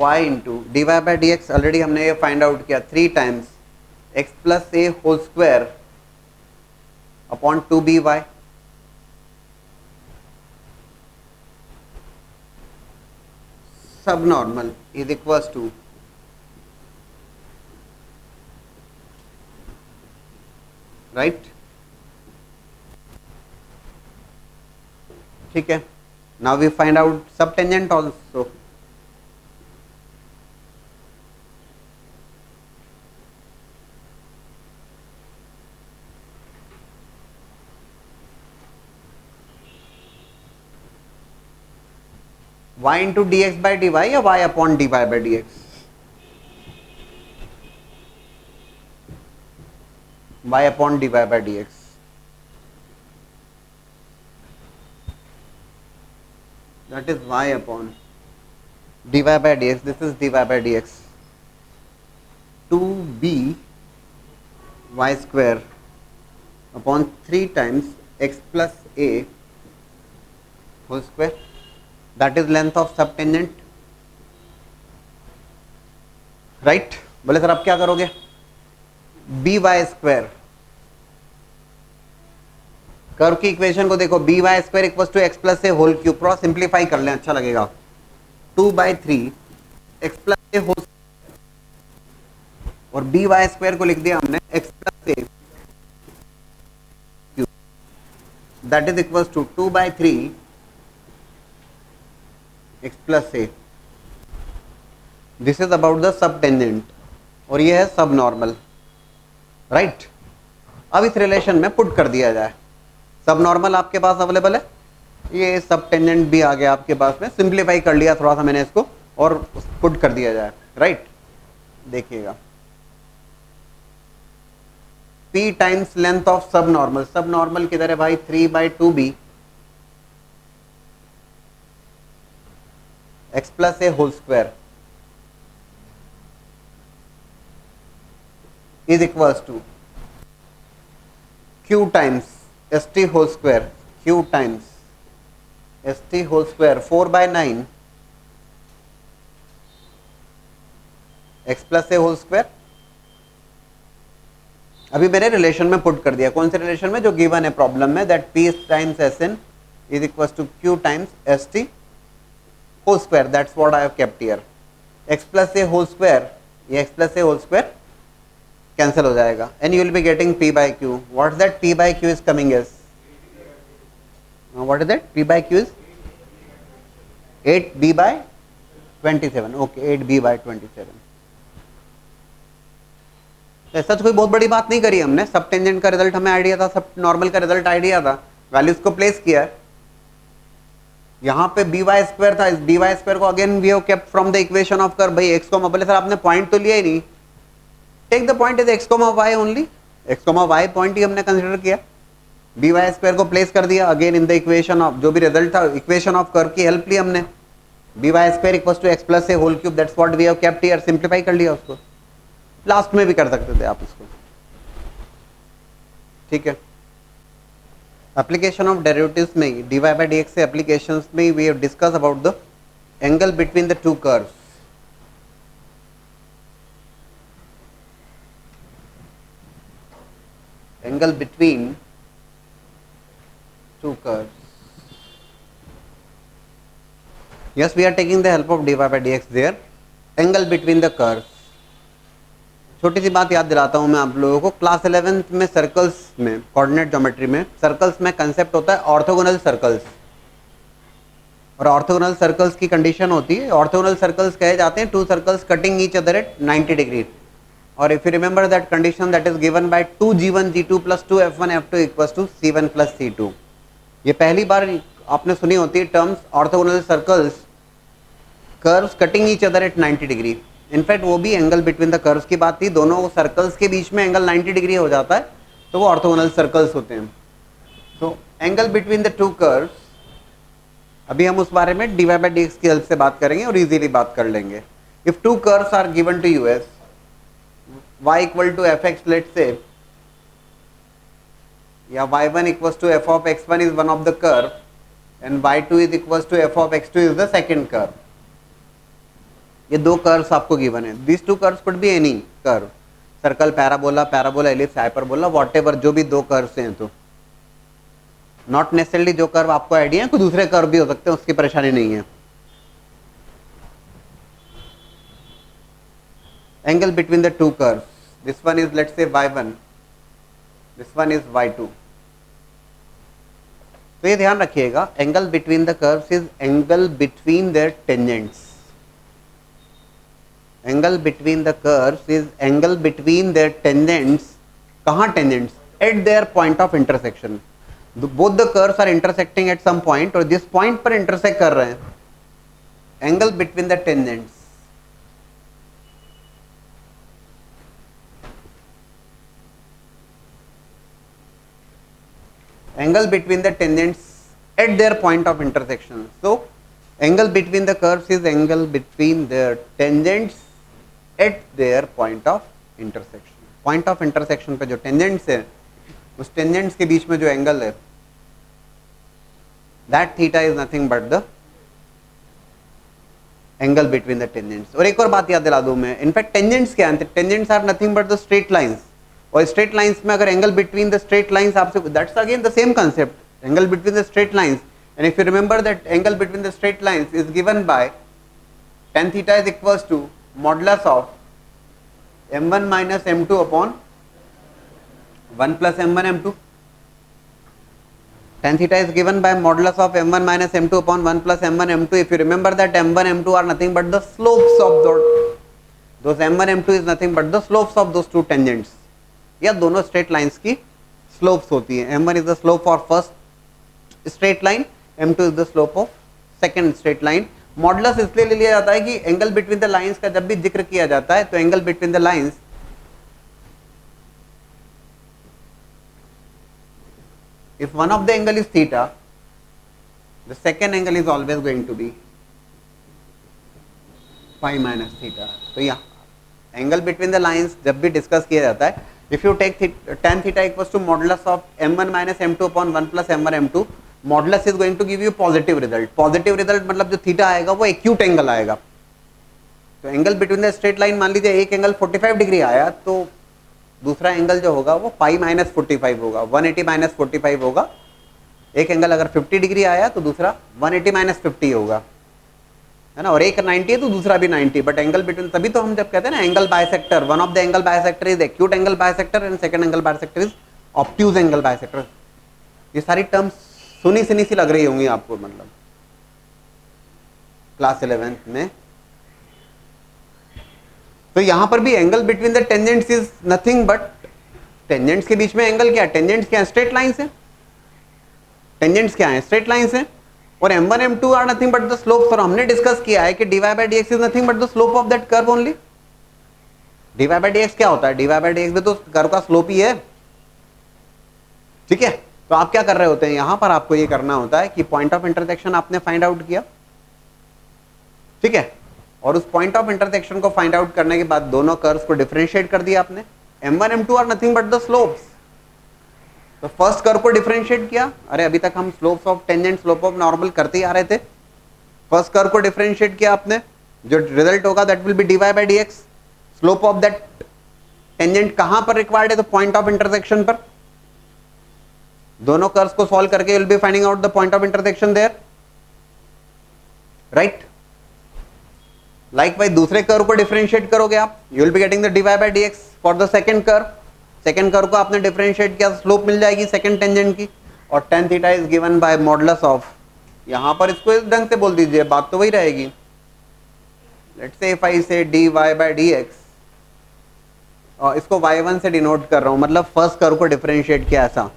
y into dy by dx already हमने ये find out किया, 3 times x plus a whole square upon 2by, subnormal is equals to right। ठीक है, now we find out subtangent also। y into d x by d y या y upon d Y by D x? y upon dy by dx. That is y upon dy by dx. This is dy by dx. 2b y square upon 3 times x plus a whole square. That is length of subtangent. Right? बोले सर अब क्या करोगे? बी वाई स्क्वायर, कर्व की इक्वेशन को देखो, b Y square equal to x plus A whole cube, थोड़ा सिंप्लीफाई कर लें, अच्छा लगेगा। 2/3 एक्स प्लस ए होल और बी वाई स्क्वायर को लिख दिया हमने x plus a cube, that is equal to 2/3 x plus a. This is about the सब टेंजेंट और ये है सब नॉर्मल, राइट। अब इस रिलेशन में पुट कर दिया जाए, सब नॉर्मल आपके पास अवेलेबल है, ये सब टेंजेंट भी आ गया आपके पास में, सिंप्लीफाई कर लिया थोड़ा सा मैंने इसको और पुट कर दिया जाए, राइट। देखिएगा p टाइम्स लेंथ ऑफ सब नॉर्मल, सब नॉर्मल किधर है भाई? 3/2b x plus A whole square is equals to q times st whole square, q times st whole square 4/9 x plus a whole square। अभी मैंने रिलेशन में पुट कर दिया, कौन से रिलेशन में? जो गिवन है प्रॉब्लम में, that p times sn is equals to q times st whole square, that's what I have kept here। x plus a whole square, ये x plus a whole square cancel हो जाएगा and you will be getting p by q। What is that? p by q is coming as what is that? p by q is 8b by 27। Okay 8b by 27। ऐसा तो कोई बहुत बड़ी बात नहीं करी हमने, सब टेंजेंट का रिजल्ट हमें आइडिया था, सब नॉर्मल का रिजल्ट आइडिया था, वैल्यूज को प्लेस किया है। यहाँ पे बी वाई स्क्वायर था, इस बी वाई स्क्वायर को again we have kept from the equation of curve. भाई एक्स को बोले सर आपने पॉइंट तो लिया ही नहीं, take the point is x comma y only, x comma y point ही हमने कंसीडर किया, बी वाई स्क्वायर को प्लेस कर दिया again in the equation of, जो भी रिजल्ट था इक्वेशन ऑफ कर्व की हेल्प ली हमने, b Y square equals to x plus A whole cube, that's what we have kept here, simplify कर लिया उसको, लास्ट में भी कर सकते थे आप इसको, ठीक है। एप्लीकेशन ऑफ डेरिवेटिव्स में dy by dx से एप्लीकेशंस में we have discuss about the angle between the two curves. Angle between two curves. Yes, we are taking the help of dy by dx there. Angle between the curves. छोटी सी बात याद दिलाता हूं मैं आप लोगों को, क्लास 11th में सर्कल्स में, कोऑर्डिनेट ज्योमेट्री में सर्कल्स में कंसेप्ट होता है ऑर्थोगोनल सर्कल्स, और ऑर्थोगोनल सर्कल्स की कंडीशन होती है, ऑर्थोगोनल सर्कल्स कहे जाते हैं two circles cutting each other at 90 degree. और if you remember that condition that is given by 2g1 g2 plus 2f1 f2 equals to c1 plus c2। ये पहली बार आपने सुनी होती है terms orthogonal circles, curves cutting each other at 90 degree. In fact वो भी एंगल बिटवीन द कर्व्स की बात थी, दोनों सर्कल्स के बीच में एंगल 90 डिग्री हो जाता है तो वो ऑर्थोगोनल सर्कल्स होते हैं। तो angle between the two curves, अभी हम उस बारे में dy by dx की हेल्प से बात करेंगे और इजीली बात कर लेंगे। If two curves are given to you as y equal to fx, let's say, या y1 equals to f of x1 is one of the curve and y2 is equals to f of x2 is the second curve। ये दो कर्व्स आपको गिवन है, these two curves could be any curve, circle, parabola, parabola, ellipse, hyperbola, whatever, जो भी दो कर्व्स हैं, तो नॉट नेसेसरली जो कर्व आपको आइडिया है, कोई दूसरे कर्व भी हो सकते हैं, उसकी परेशानी नहीं है। Angle between the two curves, this one is let's say y1, this one is y2। तो ये ध्यान रखिएगा, angle between the curves is angle between their tangents, angle between the curves is angle between their tangents. कहाँ tangents? At their point of intersection. Both the curves are intersecting at some point और जिस पॉइंट पर इंटरसेक्ट कर रहे हैं angle between the tangents, angle between the tangents at their point of intersection. So angle between the curves is angle between their tangents at their point of intersection. Point of intersection पे जो tangents है, उस tangents के बीच में जो angle है, that theta is nothing but the angle between the tangents. और एक और बात याद दिला दूं मैं, इनफैक्ट tangents क्या है? Tangents are nothing but the straight lines. और स्ट्रेट लाइंस में अगर angle between the straight lines आपसे, that's again the same concept, angle between the straight lines, and if you remember that angle between the straight lines is given by tan theta is equals to modulus of m1 minus m2 upon 1 plus m1 m2. tan theta is given by modulus of m1 minus m2 upon 1 plus m1 m2. If you remember that m1 m2 are nothing but the slopes of those m1 m2 is nothing but the slopes of those two tangents. या दोनों स्ट्रेट लाइंस की स्लोप्स होती है. m1 is the slope for first straight line, m2 is the slope of second straight line. Modulus इसलिए ले लिया जाता है कि एंगल बिटवीन द लाइंस का जब भी जिक्र किया जाता है तो angle between the lines if one of the angle is theta, the second angle is always going to be phi minus theta. तो यहाँ एंगल बिटवीन द लाइंस जब भी डिस्कस किया जाता है, if you take tan theta equals to modulus of m1 minus m2 upon 1 plus m1 m2, modulus is going to give you positive result. Positive result मतलब जो थीटा आएगा वो एक्यूट एंगल आएगा. तो angle between the straight line, मान लीजिए एक एंगल 45 डिग्री आया तो दूसरा एंगल जो होगा वो पाई माइनस 45 होगा, 180 माइनस 45 होगा. एक एंगल अगर 50 डिग्री आया तो दूसरा 180 माइनस 50 होगा, है ना. और एक 90 है तो दूसरा भी 90. बट एंगल बिटवीन, तभी तो हम जब कहते हैं ना angle bisector, one of the angle bisector is acute angle bisector and second angle bisector is obtuse angle bisector. ये सारी टर्म्स सुनी सुनी सी लग रही होंगी आपको, मतलब क्लास 11th में. तो यहां पर भी angle between the tangents is nothing but, tangents के बीच में एंगल क्या है? टेंजेंट्स क्या है? स्ट्रेट लाइंस है. टेंजेंट्स क्या है? स्ट्रेट लाइंस है. और m1 m2 are nothing but the slopes. और हमने डिस्कस किया है कि dy by dx is nothing but the slope of that curve only. dy by dx क्या होता है? dy by dx भी तो कर्व का स्लोप ही है, ठीक है. तो आप क्या कर रहे होते हैं यहां पर? आपको ये करना होता है कि पॉइंट ऑफ इंटरसेक्शन आपने फाइंड आउट किया, ठीक है. और उस पॉइंट ऑफ इंटरसेक्शन को फाइंड आउट करने के बाद दोनों कर्व्स को डिफरेंशिएट कर दिया आपने. m1 m2 are nothing but the slopes. तो फर्स्ट कर्व को डिफरेंशिएट किया. अरे अभी तक हम slopes of tangent, slope of normal करते ही आ रहे थे. फर्स्ट कर्व को डिफरेंशिएट किया आपने, जो रिजल्ट होगा that will B dy by dx. Slope of that tangent कहां पर रिक्वायर्ड है? तो पॉइंट ऑफ इंटरसेक्शन पर. दोनों कर्व्स को सॉल्व करके you will be finding out the point of intersection there, right. Likewise दूसरे कर्व को डिफरेंशिएट करोगे आप, you will be getting the dy by dx for the second curve. Second curve को आपने डिफरेंशिएट किया, स्लोप मिल जाएगी सेकंड टेंजेंट की. और tan theta is given bye modulus of, यहां पर इसको इस ढंग से बोल दीजिए, बात तो वही रहेगी. लेट्स से इफ आई से dy by dx, और इसको y1 से डिनोट कर रहा हूं, मतलब फर्स्ट कर्व को डिफरेंशिएट किया ऐसा,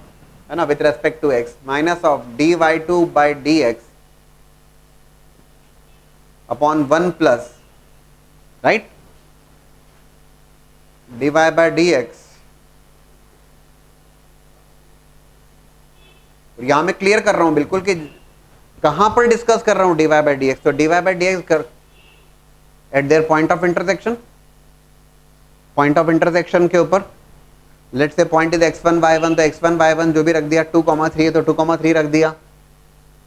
है ना, with respect to x, minus of dy2 by dx upon 1 plus, right, dy by dx. यहां मैं क्लियर कर रहा हूं बिल्कुल कि कहां पर डिस्कस कर रहा हूं dy by dx. तो dy by dx कर eight their point of intersection, point of intersection के ऊपर. Let's say point is x1 y1, तो x1 y1 जो भी रख दिया, 2,3 है तो 2,3 रख दिया,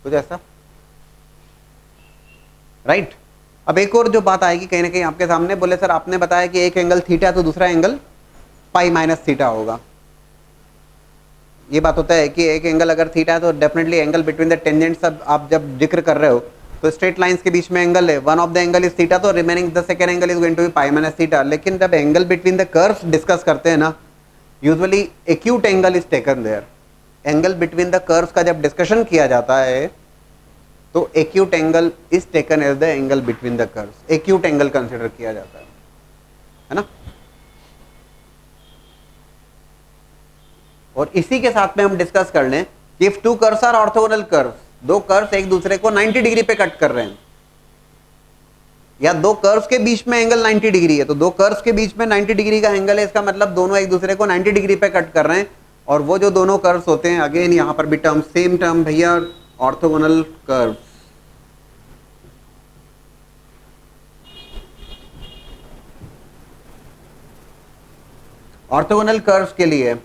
कुछ ऐसा, राइट. अब एक और जो बात आएगी कहीं ना कहीं आपके सामने, बोले सर आपने बताया कि एक एंगल थीटा तो दूसरा एंगल पाई माइनस थीटा होगा. ये बात होता है कि एक एंगल अगर थीटा है तो definitely angle between the tangents आप जब जिक्र कर रहे हो तो स्ट्रेट लाइंस के बीच में एंगल है, one of the angle is theta, तो remaining the second angle is going to be pi minus theta. लेकिन जब angle between the curves discuss करते हैं ना, usually acute angle is taken there. Angle between the curves का जब डिस्कशन किया जाता है तो acute angle is taken as the angle between the curves. Acute angle consider किया जाता है ना. और इसी के साथ में हम डिस्कस कर लें कि if two curves are orthogonal curves, दो कर्व्स एक दूसरे को 90 डिग्री पे कट कर रहे हैं, या दो कर्व्स के बीच में एंगल 90 डिग्री है, तो दो कर्व्स के बीच में 90 डिग्री का एंगल है, इसका मतलब दोनों एक दूसरे को 90 डिग्री पे कट कर रहे हैं। और वो जो दोनों कर्व्स होते हैं, अगेन यहां पर भी टर्म सेम टर्म भैया, ऑर्थोगोनल कर्व्स। ऑर्थोगोनल कर्व्स के लिए,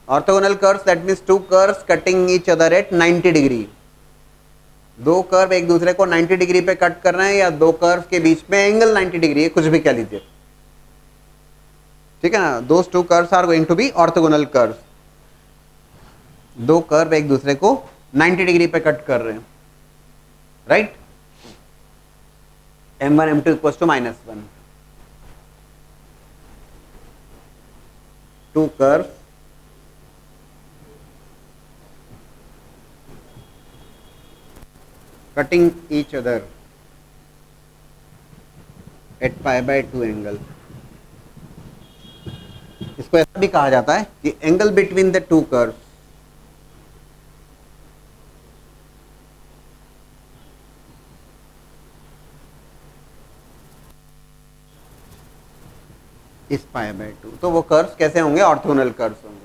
orthogonal curves that means to curves cutting each other at 90 degree. दो कर्व एक दूसरे को 90 डिग्री पे कट कर रहे हैं, या दो कर्व के बीच में एंगल 90 डिग्री है, कुछ भी कह लीजिए, ठीक है ना। Those two curves are going to be orthogonal curves. दो कर्व एक दूसरे को 90 डिग्री पे कट कर रहे हैं, right. m1 m2 equals to -1, two curve cutting each other at π/2 angle. इसको ऐसा भी कहा जाता है कि angle between the two curves is π/2। तो वो कर्व्स कैसे होंगे? ऑर्थोगोनल कर्व्स होंगे।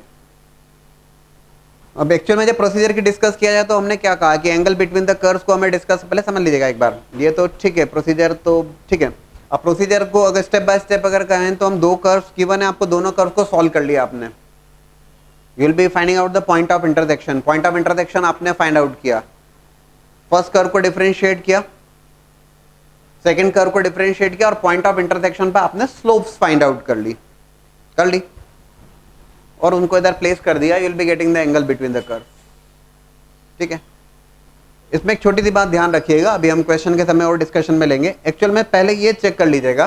अब एक्चुअल में जब प्रोसीजर की डिस्कस किया जाए तो हमने क्या कहा कि एंगल बिटवीन द कर्व्स को हमें डिस्कस, पहले समझ लीजिएगा एक बार, ये तो ठीक है, प्रोसीजर तो ठीक है। अब प्रोसीजर को अगर स्टेप बाय स्टेप अगर कहें तो हम दो कर्व्स गिवन है आपको, दोनों कर्व को सॉल्व कर लिया आपने। You will be finding out the point of intersection. Point of intersection आपने फाइंड आउट किया, फर्स्ट कर्व को डिफरेंशिएट किया, सेकंड कर्व को डिफरेंशिएट किया, और पॉइंट ऑफ इंटरसेक्शन पे आपने स्लोप्स फाइंड आउट कर ली और उनको इधर प्लेस कर दिया। You will be getting the angle between the curve, ठीक है। इसमें एक छोटी सी बात ध्यान रखिएगा, अभी हम क्वेश्चन के समय और डिस्कशन में लेंगे। एक्चुअल में पहले ये चेक कर लीजिएगा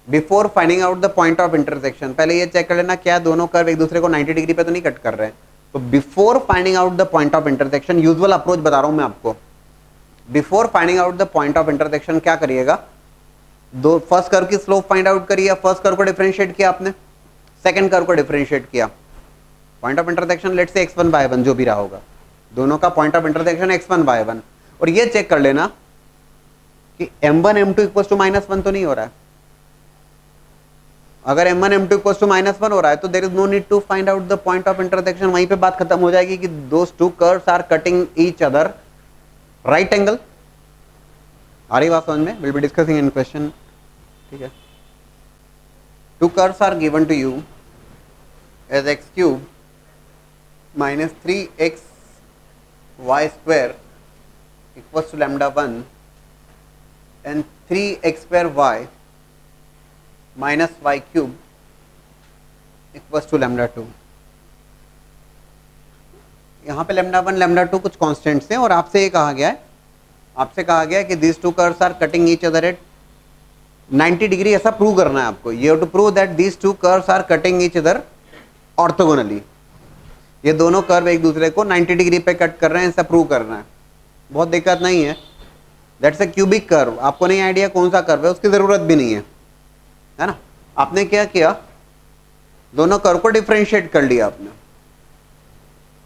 before finding out the point of intersection, पहले ये चेक कर लेना क्या दोनों कर्व एक दूसरे को 90 डिग्री पे तो नहीं कट कर रहे हैं। तो before finding out the point of intersection, usual approach बता रहा हूं मैं आपको, before finding out the point of intersection क्या करिएगा, दो फर्स्ट कर्व की स्लोप फाइंड आउट करिए, फर्स्ट कर्व को डिफरेंशिएट किया आपने, सेकंड कर्व को डिफरेंशिएट किया, point of intersection let's say x1/1 जो भी रहा होगा, दोनों का पॉइंट ऑफ इंटरसेक्शन x1/1। और ये चेक कर लेना कि m1 m2 इक्वल्स टू -1 तो नहीं हो रहा है। अगर m1 m2 इक्वल्स टू -1 हो रहा है तो there is no need to find out the point of intersection, वहीं पे बात खत्म हो जाएगी कि those two curves are cutting each other right angle. आ रही बात समझ में? Will be discussing in question, ठीक है। Two curves are given to you as x³ minus 3xy² equals to λ1 and 3x²y minus y³ equals to λ2। यहाँ पे λ1 λ2 कुछ कॉन्स्टेंट्स हैं और आपसे ये कहा गया है कि these two curves are cutting each other at 90 degree, ऐसा प्रूव करना है आपको। you have to prove that these two curves are cutting each other orthogonally. ये दोनों कर्व एक दूसरे को 90 डिग्री पे कट कर रहे हैं, ऐसा प्रूव करना है। बहुत दिक्कत नहीं है, दैट्स अ क्यूबिक कर्व। आपको नहीं आइडिया कौन सा कर्व है, उसकी जरूरत भी नहीं है ना। आपने क्या किया, दोनों कर्व को डिफरेंशिएट कर लिया आपने,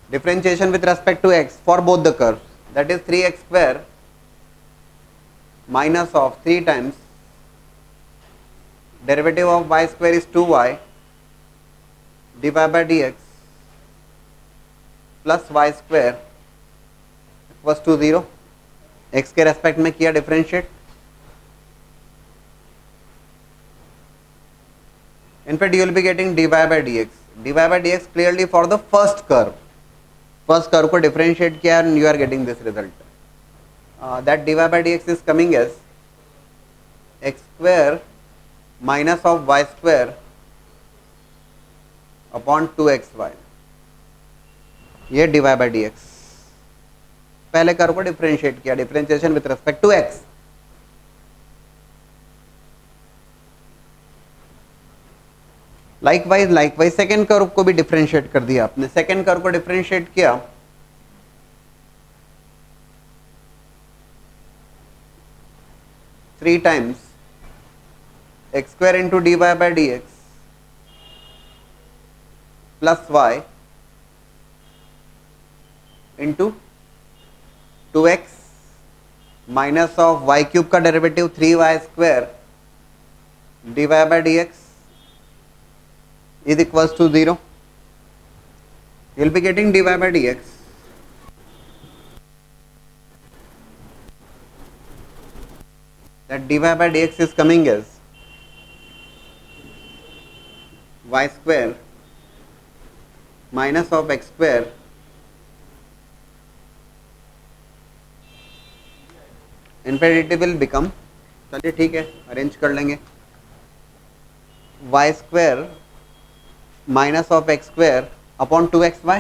differentiation with respect to x for both the curve, that is 3x² minus of 3 times derivative of y² is 2y dy by dx plus y square equals to 0। x के रेस्पेक्ट में किया differentiate, in fact you will be getting dy by dx clearly for the first curve को differentiate किया and you are getting this result, that dy by dx is coming as x² minus of y² upon 2xy, ये dy by dx। पहले कर्व को डिफरेंशिएट किया, differentiation with respect to x। Likewise second curve को भी डिफरेंशिएट कर दिया आपने। सेकेंड कर्व को डिफरेंशिएट किया, three times x² into dy by dx plus y into 2x minus of y cube का derivative 3y² dy by dx is equals to 0. You will be getting dy by dx. That dy by dx is coming as y² minus of x². Infinity will become, चलिए ठीक है अरेंज कर लेंगे, y² minus of x² upon 2xy.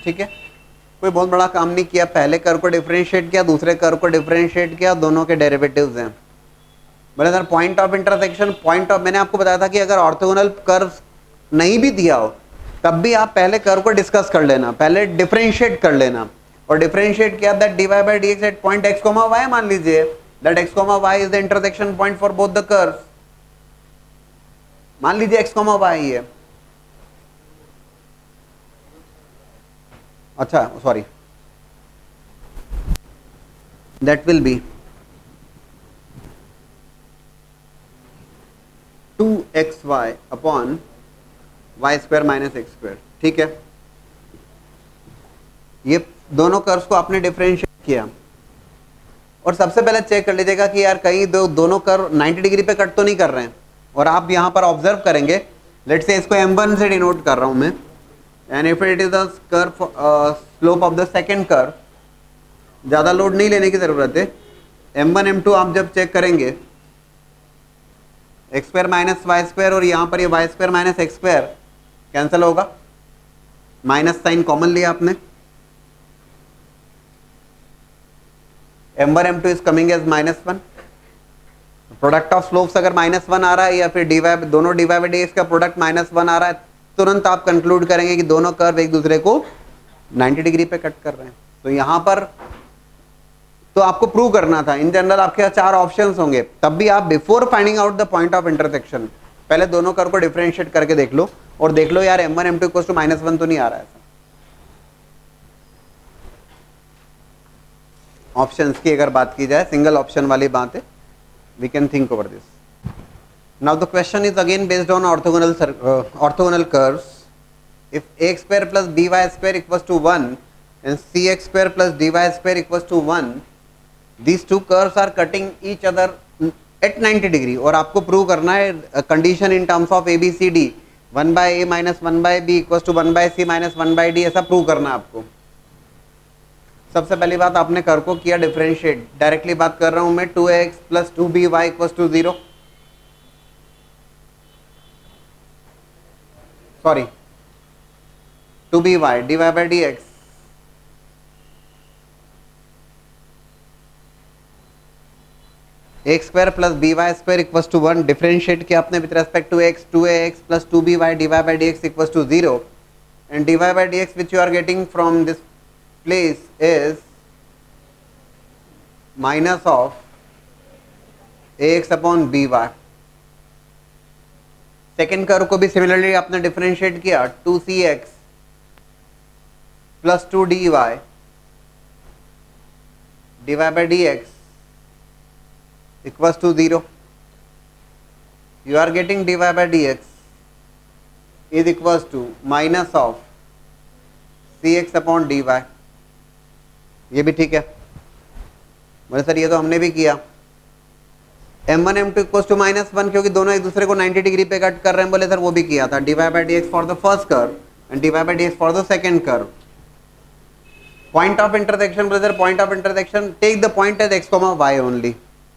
ठीक है, कोई बहुत बड़ा काम नहीं किया, पहले कर्व को डिफरेंशिएट किया, दूसरे कर्व को डिफरेंशिएट किया, दोनों के डेरिवेटिव्स हैं. बोले sir point of intersection, point of, मैंने आपको बताया था कि अगर ऑर्थोगोनल कर्व नहीं भी दिया हो तब भी आप पहले कर्व को डिस्कस कर लेना, पहले डिफरेंशिएट कर लेना, और डिफरेंशिएट किया that dy by dx at point x, y मान लीजिए that x, y is the intersection point for both the curves. मान लीजिए x, y है. अच्छा sorry, that will be 2xy upon y² minus x². ठीक है, ये दोनों कर्व्स को आपने डिफरेंशिएट किया, और सबसे पहले चेक कर लीजिएगा कि यार कहीं दोनों कर्व 90 डिग्री पे कट तो नहीं कर रहे हैं. और आप यहां पर ऑब्जर्व करेंगे, लेट्स से इसको m1 से डिनोट कर रहा हूं मैं, and if it is the curve slope of the second curve, ज्यादा लोड नहीं लेने की जरूरत है. m1 m2 आप जब चेक करेंगे x² माइनस y², और यहां पर ये y² माइनस x² कैंसिल होगा, माइनस साइन कॉमन लिया आपने. m1 m2 is coming as -1. Product of slopes अगर -1 आ रहा है, या फिर दोनों dy by dx का प्रोडक्ट -1 आ रहा है, तुरंत आप कंक्लूड करेंगे कि दोनों कर्व एक दूसरे को 90 डिग्री पे कट कर रहे हैं. तो यहां पर तो आपको प्रूव करना था. इन जनरल आपके पास 4 ऑप्शंस होंगे, तब भी आप before finding out the point of intersection पहले दोनों कर्व को डिफरेंशिएट करके देख लो, और देख लो यार m1 m2 इक्वल्स टू -1 तो नहीं आ रहा है. ऑप्शंस की अगर बात की जाए, सिंगल ऑप्शन वाली बात है, we can think over this. Now the question is again based on orthogonal curves. If ax² plus by² equals to 1 and cx² plus dy² equals to 1, these two curves are cutting each other at 90 degree. और आपको प्रूव करना है condition in terms of ABCD, 1/a minus 1/b equals to 1/c minus 1/d, ऐसा प्रूव करना है आपको. सबसे पहली बात, आपने कर्व को किया डिफरेंशिएट. डायरेक्टली बात कर रहा हूं मैं, 2x plus 2by equals to 0. Sorry, 2by dy by dx x² plus by² equals to 1. Differentiate किया आपने with respect to x, 2ax plus 2by dy by dx equals to 0, and dy by dx which you are getting from this place is minus of ax upon by. Second curve को भी सिमिलरली आपने डिफरेंशिएट किया, 2cx plus 2dy dy by dx equals to 0. You are getting dy by dx is equals to minus of cx upon dy. ये भी ठीक है. बोले सर ये तो हमने भी किया. m1 m2 इक्वल्स टू -1, क्योंकि दोनों एक दूसरे को 90 डिग्री पे कट कर रहे हैं. बोले सर वो भी किया था, dy by dx for the first curve and dy by dx for the second curve. Point of intersection, बोले sir point of intersection, take the point as x, y only.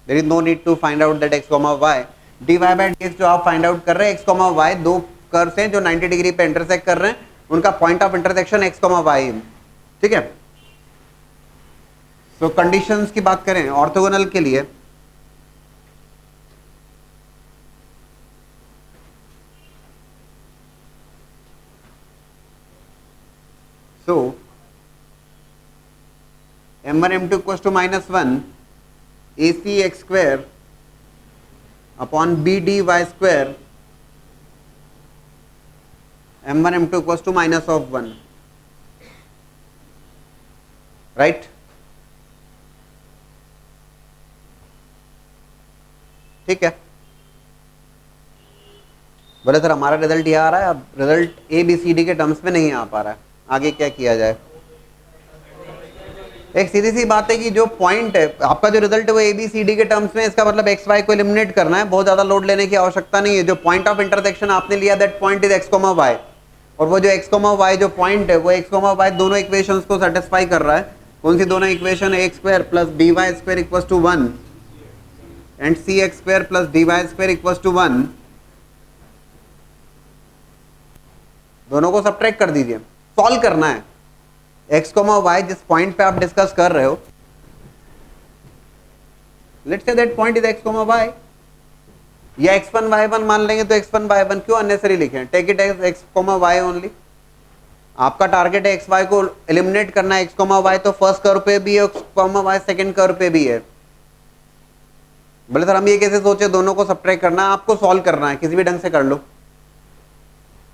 There is no need to find out that x, y. dy by dx जो आप फाइंड आउट कर रहे हैं, x, y दो कर्व्स हैं जो 90 डिग्री पे इंटरसेक्ट कर रहे हैं, उनका point of intersection x, y. ठीक है. तो कंडीशंस की बात करें ऑर्थोगोनल के लिए, so m1 m2 equals to -1 ac x² upon b dy square m1 m2 equals to minus of 1. Right? ठीक है, बोले सर हमारा रिजल्ट ये आ रहा है, अब result a b c d के टर्म्स में नहीं आ पा रहा है, आगे क्या किया जाए? एक सीधी सी बात है कि जो पॉइंट है आपका, जो रिजल्ट है वो ए बी सी डी के टर्म्स में, इसका मतलब एक्स वाई को एलिमिनेट करना है, बहुत ज्यादा लोड लेने की आवश्यकता नहीं है। जो पॉइंट ऑफ इंटरसेक्शन आपने लिया, that point is x comma y, और वो जो एक्स कोमा वाई जो पॉइंट है वो एक्स कोमा वाई दोनों इक्वेशंस को सेटिस्फाई कर रहा है। कौन सी दोनों equation? X square plus B Y square equal to 1 and c x square plus d y square equal to 1। दोनों को सब्ट्रैक्ट कर दीजिए, सॉल्व करना है। एक्स कोमा वाई जिस पॉइंट पे आप डिस्कस कर रहे हो, let's say that point is x comma y, या x1 y1 मान लेंगे तो x1 y1 क्यों अननेसेसरी लिखें? Take it as x comma y only. आपका टारगेट है xy को एलिमिनेट करना है, x कोमा y तो फर्स्ट कर्व पे भी है, x comma y second curve पे भी है। बोले सर हम ये कैसे सोचे? दोनों को सब्ट्रैक्ट करना है, आपको सॉल्व करना है, किसी भी ढंग से कर लो,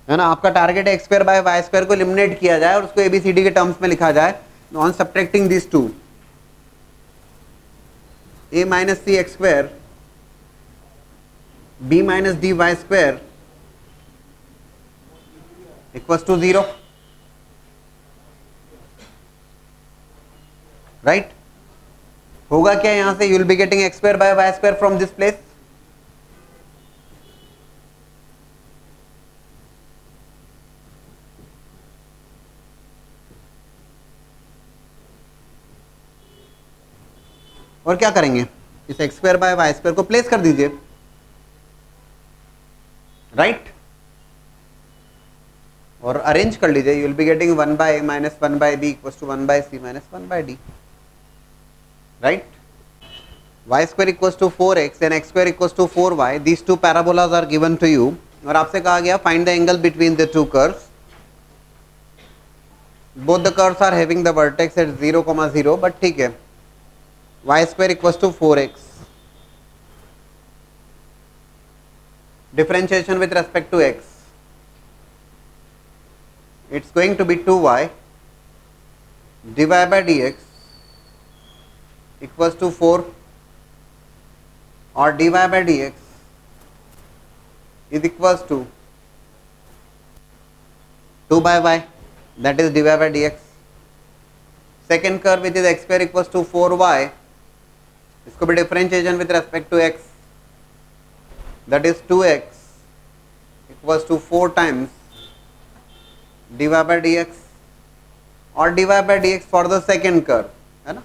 है ना? आपका टारगेट है x square by y square को एलिमिनेट किया जाए और उसको एबीसीडी के टर्म्स में लिखा जाए, on subtracting this two, a minus c x square b minus d y square equals to 0, right? होगा क्या यहां से? You will be getting x square by y square from this place. और क्या करेंगे? इस x square by y square को प्लेस कर दीजिए, राइट? और अरेंज कर लीजिए, you will be getting 1 by a minus 1 by b equals to 1 bye c minus 1 by d, right? Y square equals to 4x and x square equals to 4y, these two parabolas are given to you, और आपसे कहा गया find the angle between the two curves. Both the curves are having the vertex at 0, 0, but ठीक है। y square equals to 4x, differentiation with respect to x, it's going to be 2y dy by dx equals to 4, or dy by dx is equals to 2 by y, that is dy by dx. Second curve which is x square equals to 4y, इसको भी differentiation with respect to x, that is 2x equals to 4 times dy by dx, और dy by dx for the second curve, है ना?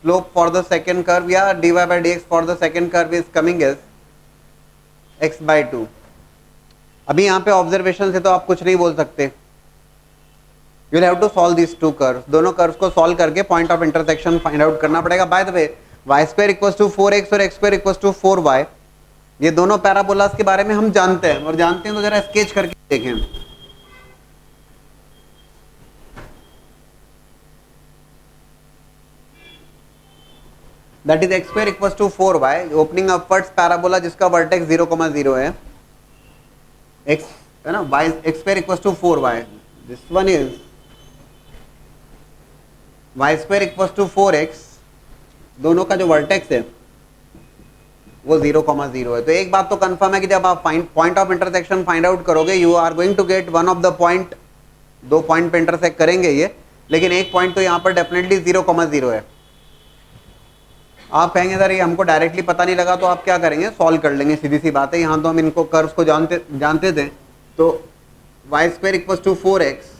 Slope for the second curve या dy by dx for the second curve is coming as x by 2। अभी यहाँ पे ऑब्जर्वेशन से तो आप कुछ नहीं बोल सकते, you will have to solve these two curves। दोनों कर्व्स को सॉल्व करके point of intersection find out करना पड़ेगा। By the way y square equals to 4x और x square equals to 4y, ये दोनों पैराबोलास के बारे में हम जानते हैं, और जानते हैं तो जरा स्केच करके देखें। That is x square equals to 4y, opening upwards parabola जिसका वर्टेक्स 0, 0 है, x है ना, y x square equals to 4y, this one is y square equals to 4x, दोनों का जो वर्टेक्स है वो 0, 0 है। तो एक बात तो कंफर्म है कि जब आप point of intersection find out करोगे, you are going to get one of the point, दो पॉइंट पे इंटरसेक्ट करेंगे ये, लेकिन एक पॉइंट तो यहाँ पर डेफिनेटली 0, 0 है। आप कहेंगे सर ये हमको डायरेक्टली पता नहीं लगा, तो आप क्या करेंगे? सॉल्व कर लेंगे, सीधी सी बात है। यहाँ तो हम इनको कर्व्स को जानते थे, तो y square equals to 4x,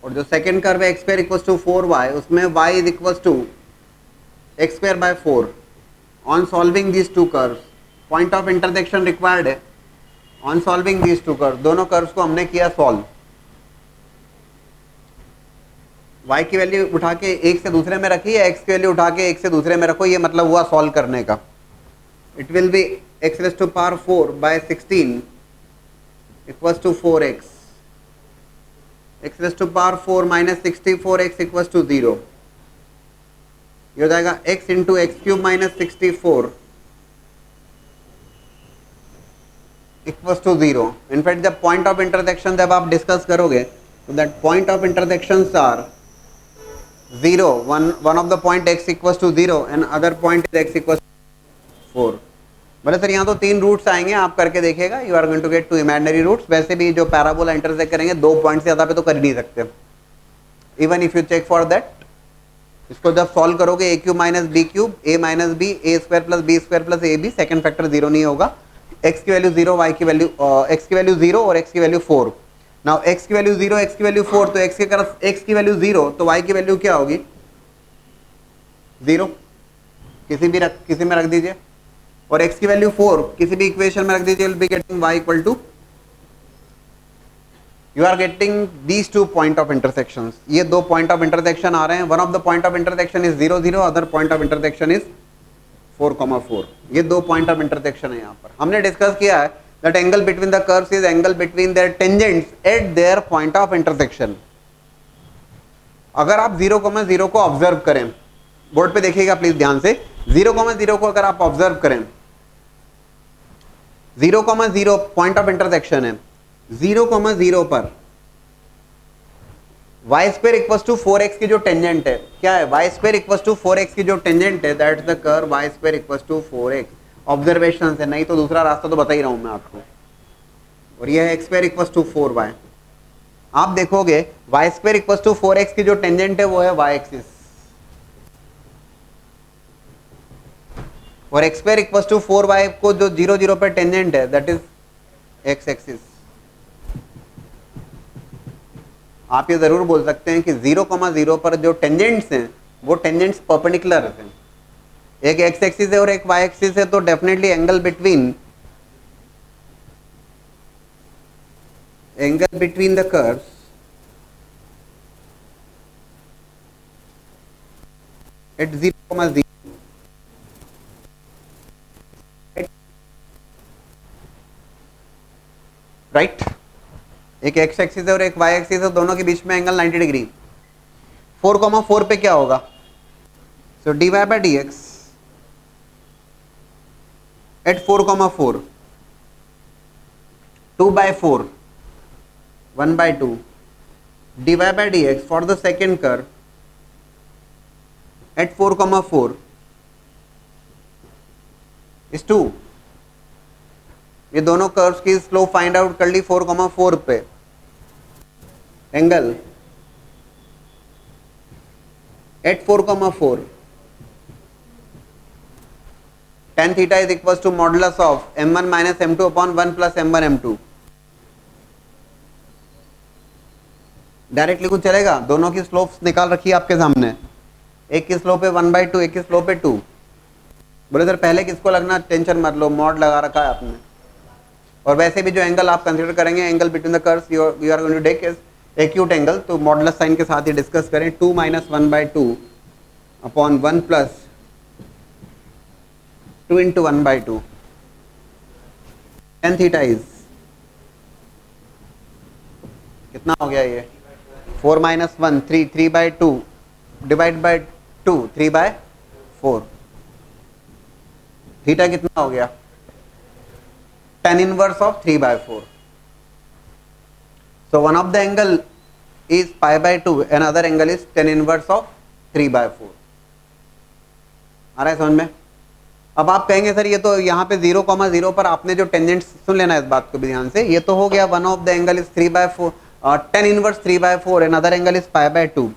और जो सेकेंड कर्व है x square equals to 4y, उसमें y is equals to x square by 4। On solving these two curves, point of intersection required है, on solving these two curves, दोनों कर्व्स को हमने किया सॉल्व। y की वैल्यू उठा के एक से दूसरे में रखी है, x की वैल्यू उठा के एक से दूसरे में रखो, ये मतलब हुआ सॉल्व करने का। It will be x raise to power 4 by 16 equals to 4x, x raise to power 4 minus 64x equals to 0। ये हो जाएगा x into x cube minus 64 equals to 0। In fact जब पॉइंट ऑफ इंटरसेक्शन जब आप डिस्कस करोगे So that point of intersections are 0, one of the point x equals to 0 and other point is x equals to 4. बोले सर यहाँ तो 3 रूट्स आएंगे, आप करके देखिएगा, you are going to get 2 imaginary roots. वैसे भी जो पैराबोला इंटरसेक्ट करेंगे 2 पॉइंट से ज़्यादा पे तो कर ही नहीं सकते. Even if you check for that, इसको जब सॉल्व करोगे a cube minus b cube, a minus b, a square plus b square plus a b, second factor 0 नहीं होगा. एक्स की वैल्यू 0, वाई की वैल्यू एक्स की वैल्यू 0 और एक्स की वैल्यू 4. नाउ x की वैल्यू 0, x की वैल्यू 4, तो x के तरफ x की वैल्यू 0, तो y की वैल्यू क्या होगी? 0. किसी में रख दीजिए. और x की वैल्यू 4 किसी भी इक्वेशन में रख दीजिए. Will be getting y equal to, you are getting these 2 point of intersections. ये 2 पॉइंट ऑफ इंटरसेक्शन आ रहे हैं. One of the point of intersection is 0 0, other point of intersection is 4,4. ये 2 पॉइंट ऑफ इंटरसेक्शन है. यहाँ पर हमने डिस्कस किया है that angle between the curves is angle between their tangents at their point of intersection. अगर आप 0,0 को ऑब्जर्व करें, बोर्ड पे देखिएगा प्लीज ध्यान से, 0,0 को अगर आप ऑब्जर्व करें, 0,0 पॉइंट ऑफ इंटरसेक्शन है. 0,0 पर y square equals to 4x की जो टेंजेंट है, क्या है? y square equals to 4x की जो टेंजेंट है, that is the curve y square equals to 4x. Observation है, नहीं तो दूसरा रास्ता तो बता ही रहा हूं मैं आपको. और यह है x square equals to 4y. आप देखोगे y square equals to 4x की जो टेंजेंट है वो है y एक्सिस, और x square equals to 4y को जो 0 0 पर टेंजेंट है दैट इज x एक्सिस. आप ये जरूर बोल सकते हैं कि 0,0 पर जो टेंजेंट्स हैं वो टेंजेंट्स परपेंडिकुलर हैं. एक x एक्सिस है और एक y एक्सिस है, तो definitely angle between the curves at 0,0, right. एक x एक्सिस है और एक y एक्सिस है, दोनों के बीच में एंगल 90 डिग्री. 4,4 पे क्या होगा? सो dy by dx at 4,4, 2 by 4, 1 by 2, dy by dx for the second curve at 4,4 is 2. ये दोनों कर्व्स की स्लोप फाइंड आउट कर ली 4,4 पे. Angle at 4,4, tan theta is equals to modulus of m1 minus m2 upon 1 plus m1 m2. Directly कुछ चलेगा? दोनों की स्लोप्स निकाल रखी है आपके सामने. एक की स्लोप है 1/2, एक की स्लोप है 2. बोले सर पहले किसको लगना, टेंशन मत लो, मॉड लगा रखा है आपने. और वैसे भी जो एंगल आप कंसीडर करेंगे, angle between the curves you are going to take is acute angle, तो मॉडुलस साइन के साथ ही डिस्कस करें. 2 minus 1/2 upon 1 plus 2 into 1/2. tan theta is कितना हो गया ये? 4 minus 1, 3, 3/2 डिवाइड बाई 2, 3/4. थीटा कितना हो गया? tan inverse of 3/4. So one of the angle is pi/2 and other angle is tan inverse of 3/4. आ रहा है समझ में? अब आप कहेंगे सर ये तो यहाँ पे 0,0 पर आपने जो टेंजेंट, सुन लेना इस बात को भी ध्यान से, ये तो हो गया one of the angle is 3/4, tan inverse 3/4 and other angle is pi/2.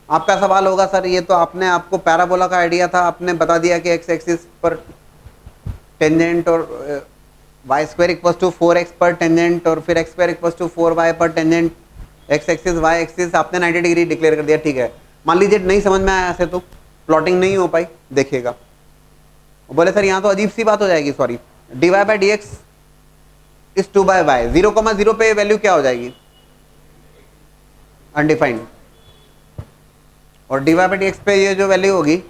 आपका सवाल होगा सर ये तो आपको पैराबोला का आइडिया था, आपने बता दिया कि x एक्सिस पर टेंजेंट और y square equals to 4x पर टेंजेंट और फिर x square equals to 4y पर tangent, x axis y axis आपने 90 डिग्री डिक्लेयर कर दिया. ठीक है, मान लीजिए नहीं समझ में आया ऐसे तो प्लॉटिंग नहीं हो पाई, देखिएगा. बोले सर यहाँ तो अजीब सी बात हो जाएगी, sorry, dy by dx is 2/y. 0,0 पे वैल्यू क्या हो जाएगी? अनडिफाइंड. और dy बाई dx पे ये जो वैल्यू होगी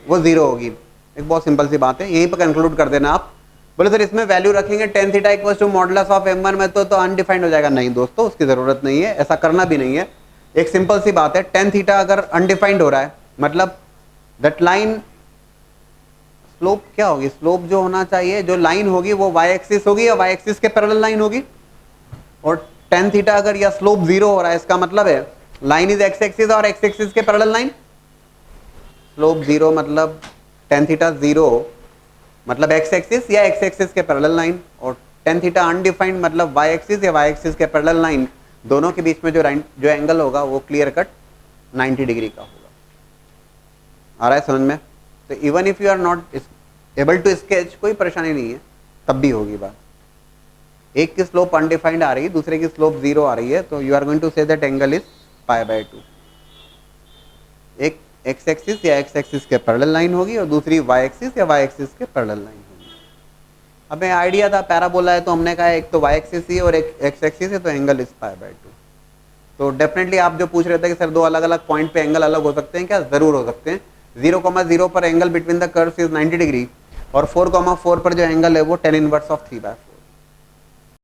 वो 0 होगी. एक बहुत सिंपल सी बात है, यहीं पर कंक्लूड कर देना आप. बोले सर इसमें वैल्यू रखेंगे tan theta equals to modulus of m1 में तो अनडिफाइंड हो जाएगा. नहीं दोस्तों, उसकी जरूरत नहीं है, ऐसा करना भी नहीं है. एक सिंपल सी बात है, tan थीटा अगर अनडिफाइंड हो रहा है मतलब दैट लाइन स्लोप क्या होगी? स्लोप जो होना चाहिए, जो लाइन होगी वो y एक्सिस होगी या y एक्सिस के पैरेलल लाइन होगी. और tan थीटा अगर या स्लोप 0 हो रहा है, इसका मतलब है लाइन इज एक्स एक्सिस और एक्स एक्सिस के पैरेलल लाइन। स्लोप 0 मतलब tan थीटा 0 मतलब एक्स एक्सिस या एक्स एक्सिस के पैरेलल लाइन, और tan थीटा अनडिफाइंड मतलब वाई एक्सिस या वाई एक्सिस के पैरेलल लाइन। दोनों के बीच में जो एंगल होगा वो क्लियर कट 90 डिग्री का होगा। आ रहा है समझ में? तो even if you are not able to sketch, कोई परेशानी नहीं है, तब भी होगी बात। एक की स्लोप अनडिफाइंड आ रही है, दूसरे की स्लोप 0 आ रही है, तो you are going to say that angle is π/2। एक एक्स एक्सिस या एक्स एक्सिस के पैरेलल लाइन होगी और दूसरी वाई एक्सिस या वाई एक्सिस के पैरेलल लाइन होगी। हमें आइडिया था पैराबोला है, तो हमने कहा एक तो वाई एक्सिस ही और एक एक्स एक्सिस है, तो एंगल इज π/2। तो डेफिनेटली आप जो पूछ रहे थे कि सर दो अलग अलग पॉइंट पे एंगल अलग हो सकते हैं क्या, जरूर हो सकते हैं। 0,0 पर angle between the curves is 90 degree और 4,4 पर जो एंगल है वो tan इनवर्स ऑफ 3/4।